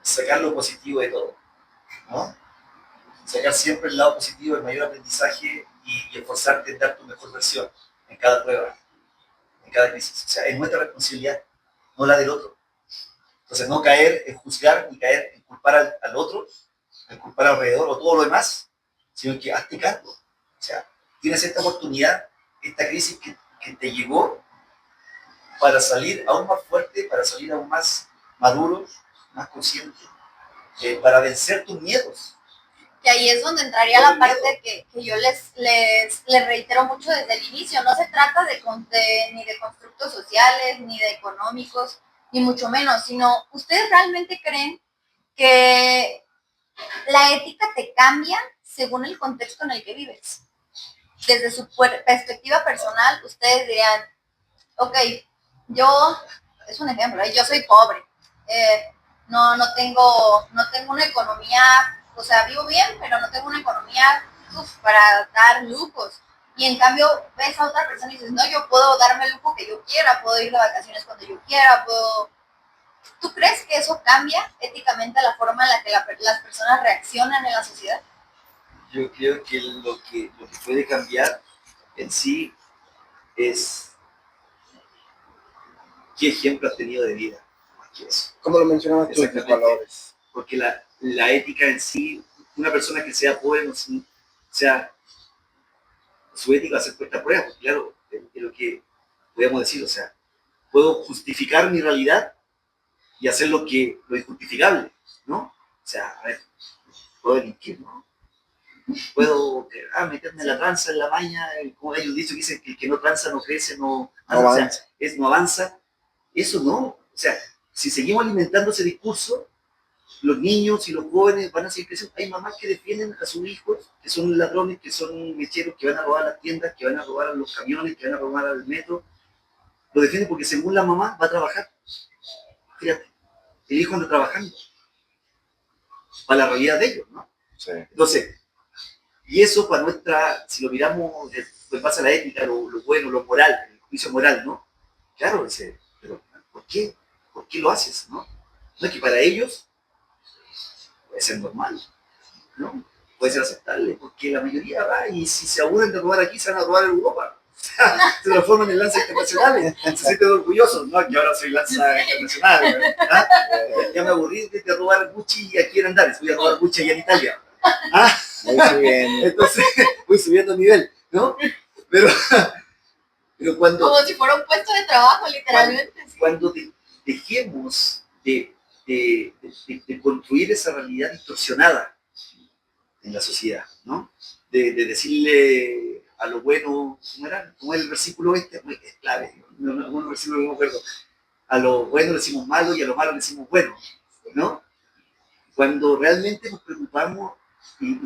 B: sacar lo positivo de todo, ¿no? Sacar siempre el lado positivo, el mayor aprendizaje y esforzarte en dar tu mejor versión en cada prueba, en cada crisis. O sea, es nuestra responsabilidad, no la del otro. Entonces, no caer en juzgar ni caer en culpar al otro, en culpar alrededor o todo lo demás, sino que hazte cargo. O sea, tienes esta oportunidad, esta crisis que te llegó para salir aún más fuerte, para salir aún más maduro, más consciente, para vencer tus miedos.
A: Que ahí es donde entraría la parte que yo les reitero mucho desde el inicio. No se trata ni de constructos sociales, ni de económicos, ni mucho menos, sino ustedes realmente creen que la ética te cambia según el contexto en el que vives. Desde su perspectiva personal, ustedes dirían, ok, es un ejemplo, yo soy pobre, no tengo una economía, o sea, vivo bien, pero no tengo una economía para dar lujos. Y en cambio ves a otra persona y dices, no, yo puedo darme el lujo que yo quiera, puedo ir de vacaciones cuando yo quiera, ¿Tú crees que eso cambia éticamente la forma en la que las personas reaccionan en la sociedad?
B: Yo creo que lo que puede cambiar en sí es qué ejemplo has tenido de vida, más que eso.
C: Como lo mencionabas tú, tus valores.
B: Porque la ética en sí, una persona que sea pobre, o sea, su ética va a ser puesta a prueba, porque claro, es lo que podemos decir, o sea, puedo justificar mi realidad y hacer lo injustificable, ¿no? O sea, a ver, puedo delinquir, ¿no? Puedo meterme la tranza en la maña, como hay un dicho que dice que el que no tranza no crece, no avanza. O sea, no avanza. Eso no. O sea, si seguimos alimentando ese discurso, los niños y los jóvenes van a seguir creciendo. Hay mamás que defienden a sus hijos, que son ladrones, que son mecheros, que van a robar las tiendas, que van a robar los camiones, que van a robar al metro. Lo defienden porque según la mamá va a trabajar. Fíjate, el hijo anda trabajando para la realidad de ellos, ¿no?
C: Sí.
B: Entonces, y eso para si lo miramos en base a la ética, lo bueno, lo moral, el juicio moral, ¿no? Claro, pero ¿por qué? ¿Por qué lo haces, no? No es que para ellos puede ser normal, ¿no? Puede ser aceptable, porque la mayoría va y si se aburren de robar aquí, se van a robar en Europa. Se transforman en lanzas internacionales, se sienten orgullosos, ¿no? Que ahora soy lanza internacional, ¿ah? Ya me aburrí de robar Gucci aquí en Andares, voy a robar Gucci allá en Italia. ¿Ah? Entonces voy subiendo nivel, ¿no? Pero cuando...
A: Como si fuera un puesto de trabajo, literalmente.
B: Cuando dejemos de construir esa realidad distorsionada en la sociedad, ¿no? De decirle a lo bueno, ¿cómo era el versículo este? Es clave, un versículo que no me acuerdo. A lo bueno le decimos malo y a lo malo le decimos bueno, ¿no? Cuando realmente nos preocupamos, y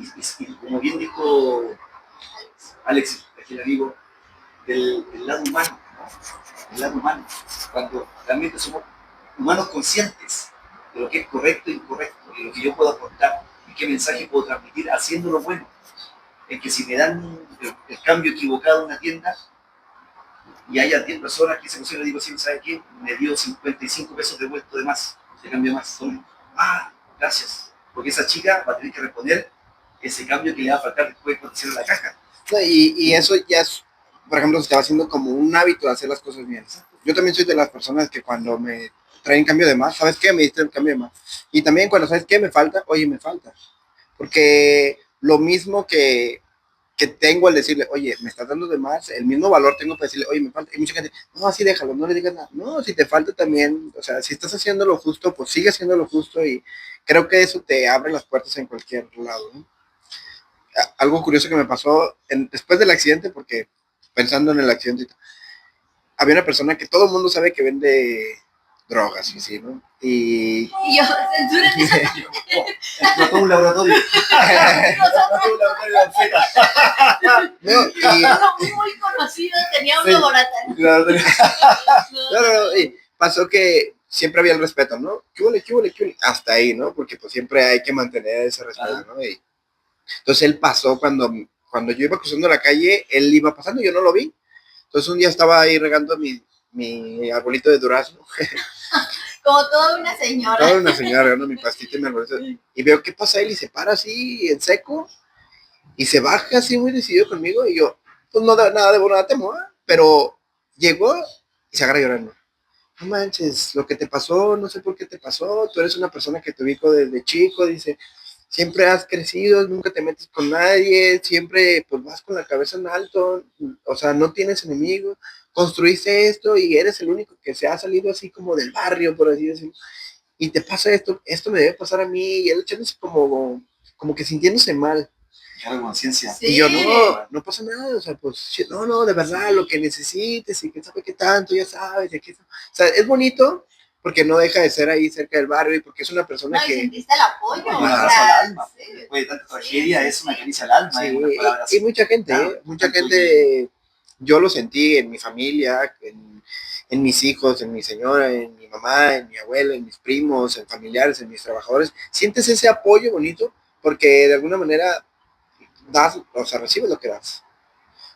B: como bien dijo Alex, aquí el amigo, del lado humano, ¿no? El lado humano, cuando realmente somos humanos conscientes de lo que es correcto e incorrecto, de lo que yo puedo aportar y qué mensaje puedo transmitir haciendo lo bueno. Es que si me dan el cambio equivocado en una tienda y haya 10 personas que se pusieron, le digo, sí, ¿sabe qué? Me dio 55 pesos de vuelto de más, de cambio más. Gracias. Porque esa chica va a tener que responder ese cambio que le va a faltar después cuando cierre la caja.
C: Y eso ya es, por ejemplo, se te va haciendo como un hábito de hacer las cosas bien. Yo también soy de las personas que cuando me traen cambio de más, ¿sabes qué? Me diste el cambio de más. Y también cuando, ¿sabes qué? Me falta, oye, me falta. Porque lo mismo que tengo al decirle, oye, me estás dando de más, el mismo valor tengo para decirle, oye, me falta. Y mucha gente, no, así déjalo, no le digas nada. No, si te falta también, o sea, si estás haciendo lo justo, pues sigue haciendo lo justo y creo que eso te abre las puertas en cualquier lado, ¿no? Algo curioso que me pasó después del accidente, porque pensando en el accidente, había una persona que todo el mundo sabe que vende drogas y sí, ¿no? Y
A: yo, censuren esa
B: explotó un laboratorio. Explotó un laboratorio de feta.
A: No, muy conocido, tenía un laboratorio.
C: Claro, y pasó que siempre había el respeto, ¿no? ¿Qué huele, qué huele, qué huele? Hasta ahí, ¿no? Porque pues siempre hay que mantener ese respeto, ¿no? Y entonces él pasó cuando yo iba cruzando la calle, él iba pasando, yo no lo vi. Entonces un día estaba ahí regando mi arbolito de durazno.
A: Como toda una señora.
C: Toda una señora regando mi pastita y mi arbolito. Y veo qué pasa él y se para así en seco y se baja así muy decidido conmigo y yo, pues no da nada de nada temo, ¿eh? Pero llegó y se agarra llorando. No manches, lo que te pasó, no sé por qué te pasó, tú eres una persona que te ubico desde chico, dice, siempre has crecido, nunca te metes con nadie, siempre pues vas con la cabeza en alto, o sea, no tienes enemigos, construiste esto y eres el único que se ha salido así como del barrio, por así decirlo, y te pasa esto me debe pasar a mí, y él echándose como que sintiéndose mal.
B: Claro, conciencia.
A: Sí.
C: Y yo, no pasa nada, o sea, pues, no, de verdad, lo que necesites y que sabe qué tanto, ya sabes, y aquí, o sea, es bonito porque no deja de ser ahí cerca del barrio y porque es una persona
A: No, y
C: que...
A: sentiste el apoyo.
B: Y un
A: o
B: abrazo
A: sea,
B: al alma.
A: sí.
B: Después de tanta tragedia, es una caricia al alma.
C: Sí,
B: unas palabras
C: y mucha gente,
B: claro,
C: mucha gente, yo lo sentí en mi familia, en mis hijos, en mi señora, en mi mamá, en mi abuela, en mis primos, en familiares, en mis trabajadores. Sientes ese apoyo bonito porque de alguna manera das, o sea, recibes lo que das.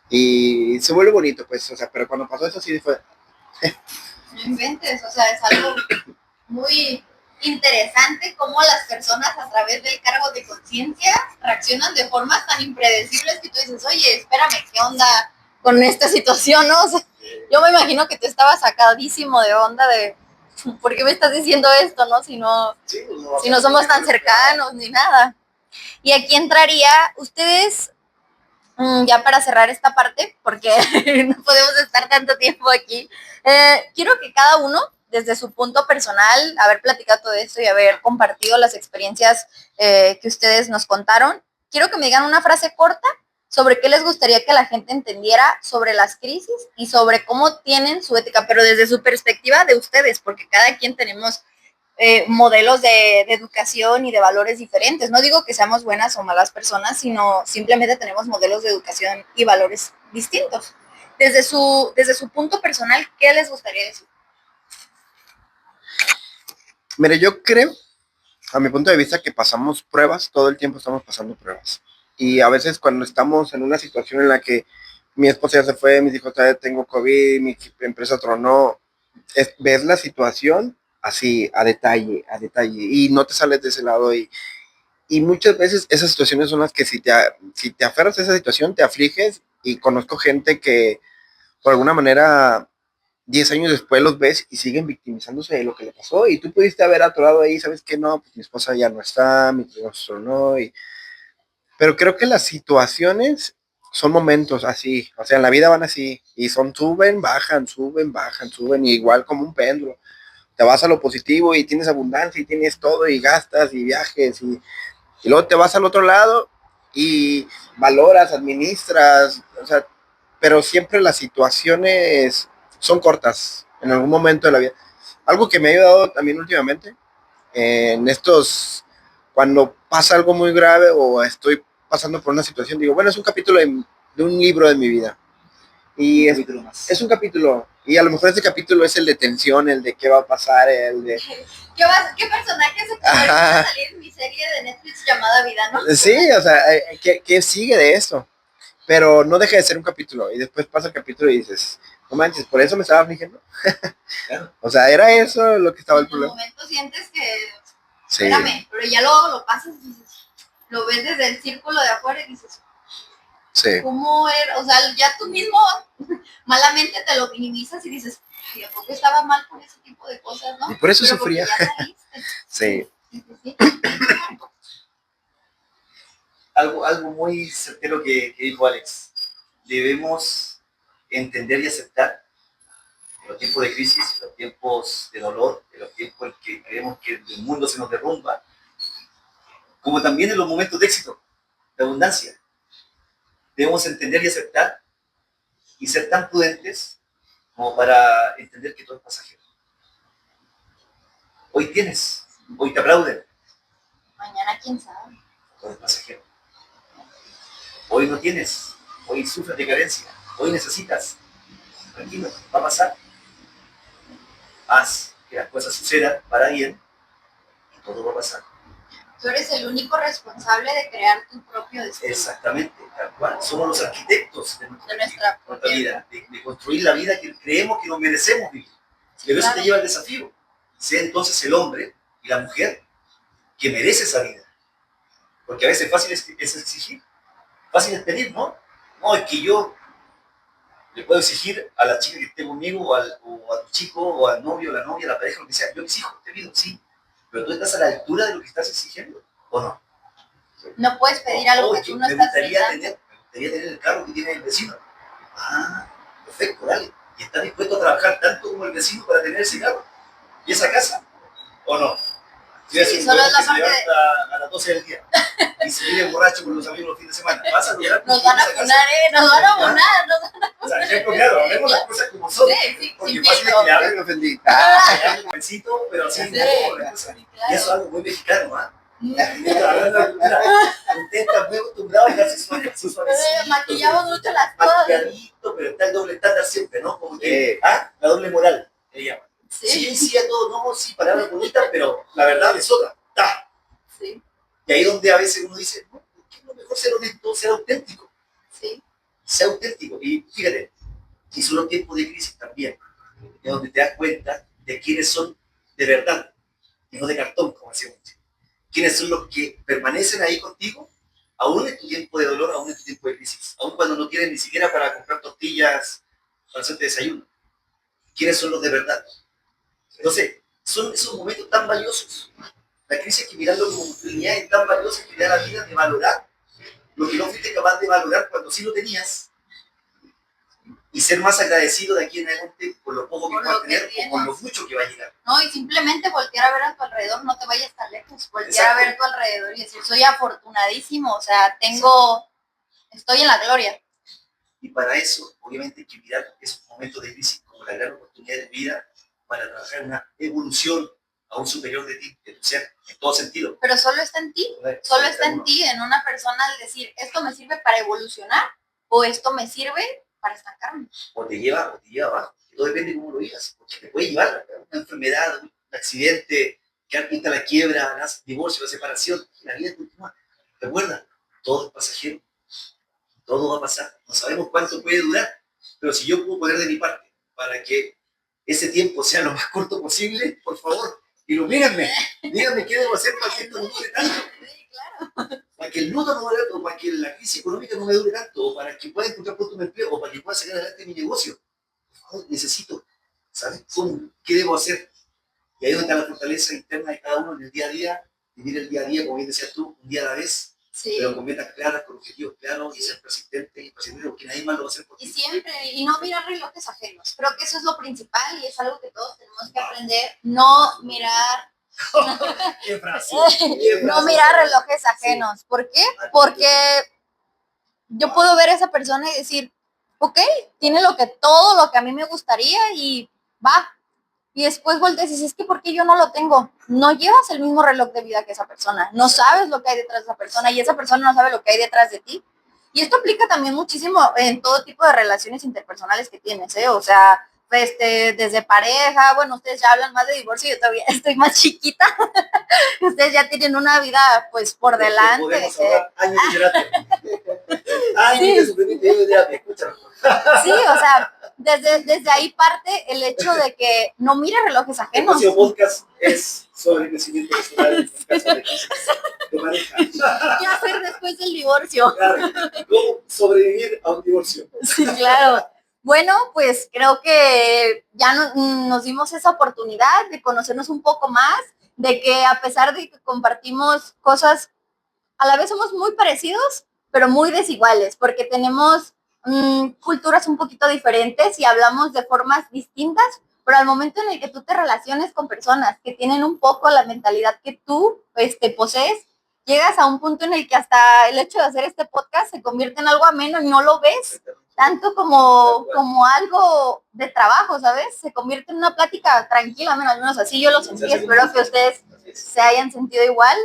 C: Y se vuelve bonito, pues, o sea, pero cuando pasó eso sí fue...
A: No inventes, o sea, es algo muy interesante cómo las personas a través del cargo de conciencia reaccionan de formas tan impredecibles que tú dices, oye, espérame, ¿qué onda con esta situación, no? O sea, yo me imagino que tú estabas sacadísimo de onda de, ¿por qué me estás diciendo esto, no? Si no,
B: sí,
A: si no somos tan cercanos ni nada. Y aquí entraría, ustedes, ya para cerrar esta parte, porque no podemos estar tanto tiempo aquí, quiero que cada uno, desde su punto personal, haber platicado todo esto y haber compartido las experiencias que ustedes nos contaron, quiero que me digan una frase corta sobre qué les gustaría que la gente entendiera sobre las crisis y sobre cómo tienen su ética, pero desde su perspectiva de ustedes, porque cada quien tenemos modelos de educación y de valores diferentes. No digo que seamos buenas o malas personas, sino simplemente tenemos modelos de educación y valores distintos. Desde su punto personal, ¿qué les gustaría decir?
C: Mire, yo creo, a mi punto de vista, que pasamos pruebas, todo el tiempo estamos pasando pruebas. Y a veces cuando estamos en una situación en la que mi esposa ya se fue, mis hijos todavía tengo COVID, mi empresa tronó, ves la situación así, a detalle, y no te sales de ese lado. Y muchas veces esas situaciones son las que si te aferras a esa situación, te afliges, y conozco gente que por alguna manera 10 años después los ves y siguen victimizándose de lo que le pasó, y tú pudiste haber atorado ahí, sabes que no, pues mi esposa ya no está, mi esposo no, pero creo que las situaciones son momentos así, o sea, en la vida van así, y son suben, bajan, suben, bajan, suben, y igual como un péndulo. Te vas a lo positivo y tienes abundancia y tienes todo y gastas y viajes y luego te vas al otro lado y valoras, administras, o sea, pero siempre las situaciones son cortas en algún momento de la vida. Algo que me ha ayudado también últimamente, en estos, cuando pasa algo muy grave o estoy pasando por una situación, digo, bueno, es un capítulo de un libro de mi vida. Y es un capítulo, y a lo mejor ese capítulo es el de tensión, el de qué va a pasar, el de...
A: ¿Qué personaje se podría salir en mi serie de Netflix llamada Vida, no?
C: Sí, o sea, ¿qué sigue de eso? Pero no deja de ser un capítulo, y después pasa el capítulo y dices, no manches, por eso me estaba afligiendo. Claro. O sea, era eso lo que estaba el problema.
A: En un momento sientes que,
C: sí.
A: Espérame, pero ya luego lo pasas y dices, lo ves desde el círculo de afuera y dices,
C: sí.
A: ¿cómo era? O sea, ya tú mismo malamente te lo minimizas y dices, ay, ¿a poco estaba mal por ese tipo de cosas, no?
C: Y por eso
A: pero
C: sufría. Sí.
B: Algo muy certero que dijo Alex. Debemos entender y aceptar en los tiempos de crisis, en los tiempos de dolor, en los tiempos en que creemos que el mundo se nos derrumba, como también en los momentos de éxito, de abundancia. Debemos entender y aceptar y ser tan prudentes como para entender que todo es pasajero. Hoy tienes, hoy te aplauden.
A: Mañana quién sabe.
B: Todo es pasajero. Hoy no tienes, hoy sufres de carencia, hoy necesitas. Tranquilo, va a pasar. Haz, mira, cosas sucedan para bien y todo va a pasar.
A: Tú eres el único responsable de crear tu propio destino.
B: Exactamente, tal cual. Somos los arquitectos de
A: nuestra
B: vida, de construir la vida que creemos que nos merecemos vivir. Pero eso te lleva al desafío. Sea entonces el hombre y la mujer que merece esa vida. Porque a veces fácil es exigir, fácil es pedir, ¿no? No, es que yo le puedo exigir a la chica que esté conmigo, o a tu chico, o al novio, o la novia, a la pareja, lo que sea. Yo exijo, te pido, sí. Pero tú estás a la altura de lo que estás exigiendo, ¿o no?
A: No puedes pedir algo que tú no estás
B: Me gustaría tener el carro que tiene el vecino. Ah, perfecto, dale. ¿Y estás dispuesto a trabajar tanto como el vecino para tener ese carro y esa casa? ¿O no?
A: Sí, solo es la parte
B: a las 12 del día y se vive borracho con los amigos los fines de semana. ¿Vas a lograr?
A: Nos van a poner, nos van a abonar.
B: O sea, ejemplo, claro, hablemos las cosas como son.
A: Sí,
B: porque fácil es que le hablen,
C: me ofendí.
B: un jovencito, pero así
A: Sí,
B: claro. Y eso es algo muy mexicano, ¿ah? Ustedes están muy acostumbrados a darse suavecito.
A: Maquillamos mucho las cosas.
B: Maquilladito, pero está el doble estándar siempre, ¿no? Como que, la doble moral, le llaman. Sí, a todo, no, sí, palabras bonitas, pero la verdad es otra.
A: Sí.
B: Y ahí donde a veces uno dice, no, ¿qué es lo mejor ser honesto, ser auténtico?
A: Sí.
B: Ser auténtico. Y fíjate, y son los tiempos de crisis también, es donde te das cuenta de quiénes son de verdad, y no de cartón, como decíamos. Quiénes son los que permanecen ahí contigo, aún en tu tiempo de dolor, aún en tu tiempo de crisis, aún cuando no tienes ni siquiera para comprar tortillas para hacerte desayuno. ¿Quiénes son los de verdad? Entonces, son esos momentos tan valiosos. La crisis hay que mirarlo como oportunidades tan valiosas que te da la vida de valorar lo que no fuiste capaz de valorar cuando sí lo tenías, y ser más agradecido de aquí en adelante por lo poco que puedas tener o por lo mucho que va a llegar.
A: No, y simplemente voltear a ver a tu alrededor, no te vayas tan lejos, voltear a ver a tu alrededor y decir, soy afortunadísimo, o sea, estoy en la gloria.
B: Y para eso, obviamente, hay que mirar esos momentos de crisis como la gran oportunidad de vida para trabajar una evolución a un superior de ti, de tu ser, en todo sentido.
A: Pero solo está en ti, solo está en ti, en una persona, al decir, esto me sirve para evolucionar o esto me sirve para estancarme.
B: O te lleva abajo. Todo depende de cómo lo vivas. Porque te puede llevar una enfermedad, un accidente, quedar pinta la quiebra, divorcio, separación. La vida continúa. Recuerda, todo es pasajero. Todo va a pasar. No sabemos cuánto puede durar. Pero si yo puedo poner de mi parte para que ese tiempo sea lo más corto posible, por favor, ilumínenme. Díganme qué debo hacer para que esto no dure tanto.
A: Sí, claro.
B: Para que el luto no me dure tanto, para que la crisis económica no me dure tanto, o para que pueda encontrar pronto un empleo, o para que pueda sacar adelante mi negocio. Por favor, necesito, ¿sabes? ¿Qué debo hacer? Y ahí es donde está la fortaleza interna de cada uno en el día a día, vivir el día a día, como bien decías tú, un día a la vez, pero con metas claras, con objetivos claros, y ser persistente, porque nadie más lo va a hacer por ti.
A: Y siempre, y no mirar relojes ajenos. Creo que eso es lo principal y es algo que todos tenemos que aprender, no mirar
B: ¡Qué frase!
A: no mirar relojes ajenos. Sí. ¿Por qué? Porque yo puedo ver a esa persona y decir, ok, tiene todo lo que a mí me gustaría y va. Y después volteas y dices, es que ¿por qué yo no lo tengo? No llevas el mismo reloj de vida que esa persona. No sabes lo que hay detrás de esa persona y esa persona no sabe lo que hay detrás de ti. Y esto aplica también muchísimo en todo tipo de relaciones interpersonales que tienes, ¿eh? O sea, desde pareja, bueno, ustedes ya hablan más de divorcio, yo todavía estoy más chiquita. Ustedes ya tienen una vida, pues, por delante.
B: Podemos hablar años de terapia. Años de sufrimiento y de terapia, escúchame.
A: Sí, o sea, desde ahí parte el hecho de que no mire relojes ajenos.
B: El próximo podcast es sobre crecimiento personal en caso de crisis de pareja.
A: ¿Qué hacer después del divorcio?
B: Claro, ¿cómo sobrevivir a un divorcio?
A: Sí, claro. Bueno, pues creo que ya nos dimos esa oportunidad de conocernos un poco más, de que a pesar de que compartimos cosas, a la vez somos muy parecidos, pero muy desiguales, porque tenemos culturas un poquito diferentes y hablamos de formas distintas, pero al momento en el que tú te relaciones con personas que tienen un poco la mentalidad que tú posees, llegas a un punto en el que hasta el hecho de hacer este podcast se convierte en algo ameno y no lo ves tanto como algo de trabajo, ¿sabes? Se convierte en una plática tranquila, al menos así yo lo sentí. Espero que ustedes se hayan sentido igual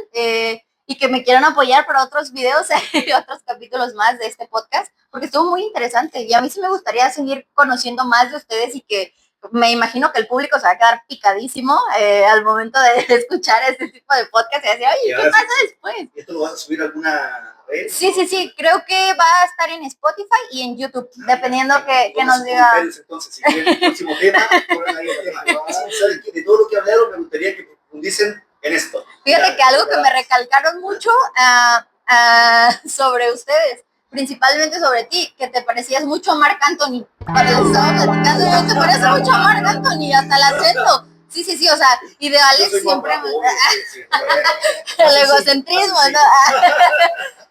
A: y que me quieran apoyar para otros videos y otros capítulos más de este podcast, porque estuvo muy interesante y a mí sí me gustaría seguir conociendo más de ustedes y que me imagino que el público se va a quedar picadísimo al momento de escuchar este tipo de podcast y decir, oye, ¿qué pasa después?
B: ¿Esto lo vas a subir a alguna red?
A: Sí, creo que va a estar en Spotify y en YouTube, dependiendo que nos diga.
B: Entonces, si quieren el próximo tema, pongan ahí el tema. ¿Saben qué? De todo lo que hablaron, me gustaría que profundicen en esto.
A: Fíjate que algo que me recalcaron mucho sobre ustedes, principalmente sobre ti, que te parecías mucho a Marc Anthony. Cuando les estaba platicando, te parece mucho a Marc Anthony, hasta el acento. Sí, o sea, y de Alex siempre... el egocentrismo, ¿no?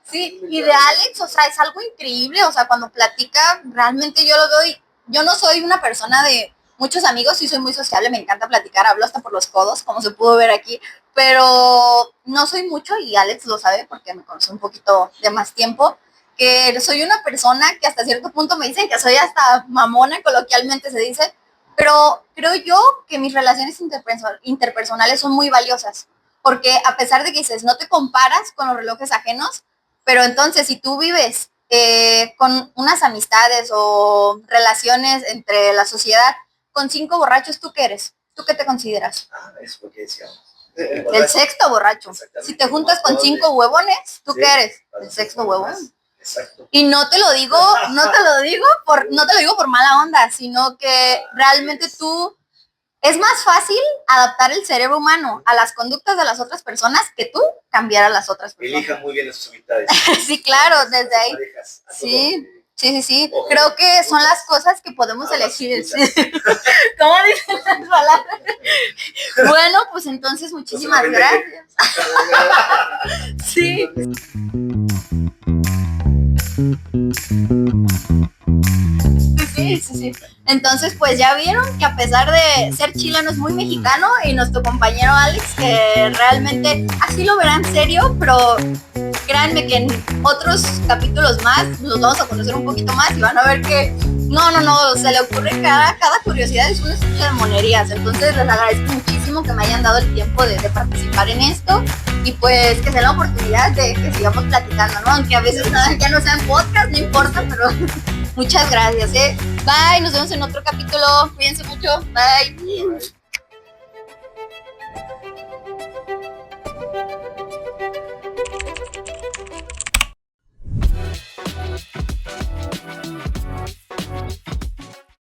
A: Sí, y de Alex, o sea, es algo increíble, o sea, cuando platica, realmente yo lo doy, yo no soy una persona de muchos amigos, sí soy muy sociable, me encanta platicar, hablo hasta por los codos, como se pudo ver aquí, pero no soy mucho, y Alex lo sabe porque me conoce un poquito de más tiempo, que soy una persona que hasta cierto punto me dicen que soy hasta mamona, coloquialmente se dice, pero creo yo que mis relaciones interpersonales son muy valiosas, porque a pesar de que dices, no te comparas con los relojes ajenos, pero entonces si tú vives con unas amistades o relaciones entre la sociedad, con 5 borrachos, ¿tú qué eres? ¿Tú qué te consideras?
B: Es lo que decíamos.
A: El sexto borracho. Si te juntas con 5 huevones, ¿tú qué eres? El sexto huevón.
B: Exacto.
A: Y no te lo digo por mala onda, sino que realmente es más fácil adaptar el cerebro humano a las conductas de las otras personas que tú cambiar a las otras personas.
B: Elijan muy bien a sus amistades.
A: Sí, claro, desde ahí.
B: Parejas,
A: Sí. Creo que son las cosas que podemos elegir. ¿Cómo dicen las palabras? Bueno, pues entonces muchísimas gracias. Sí. Sí. Entonces, pues ya vieron que a pesar de ser chileno es muy mexicano, y nuestro compañero Alex, que realmente así lo verán serio, pero créanme que en otros capítulos más los vamos a conocer un poquito más y van a ver que no, se le ocurre cada curiosidad, es un estudio de monerías. Entonces les agradezco muchísimo que me hayan dado el tiempo de participar en esto, y pues que sea la oportunidad de que sigamos platicando, ¿no? Aunque a veces ya no sea en podcast, no importa, pero muchas gracias, Bye, nos vemos en otro capítulo. Cuídense mucho. Bye.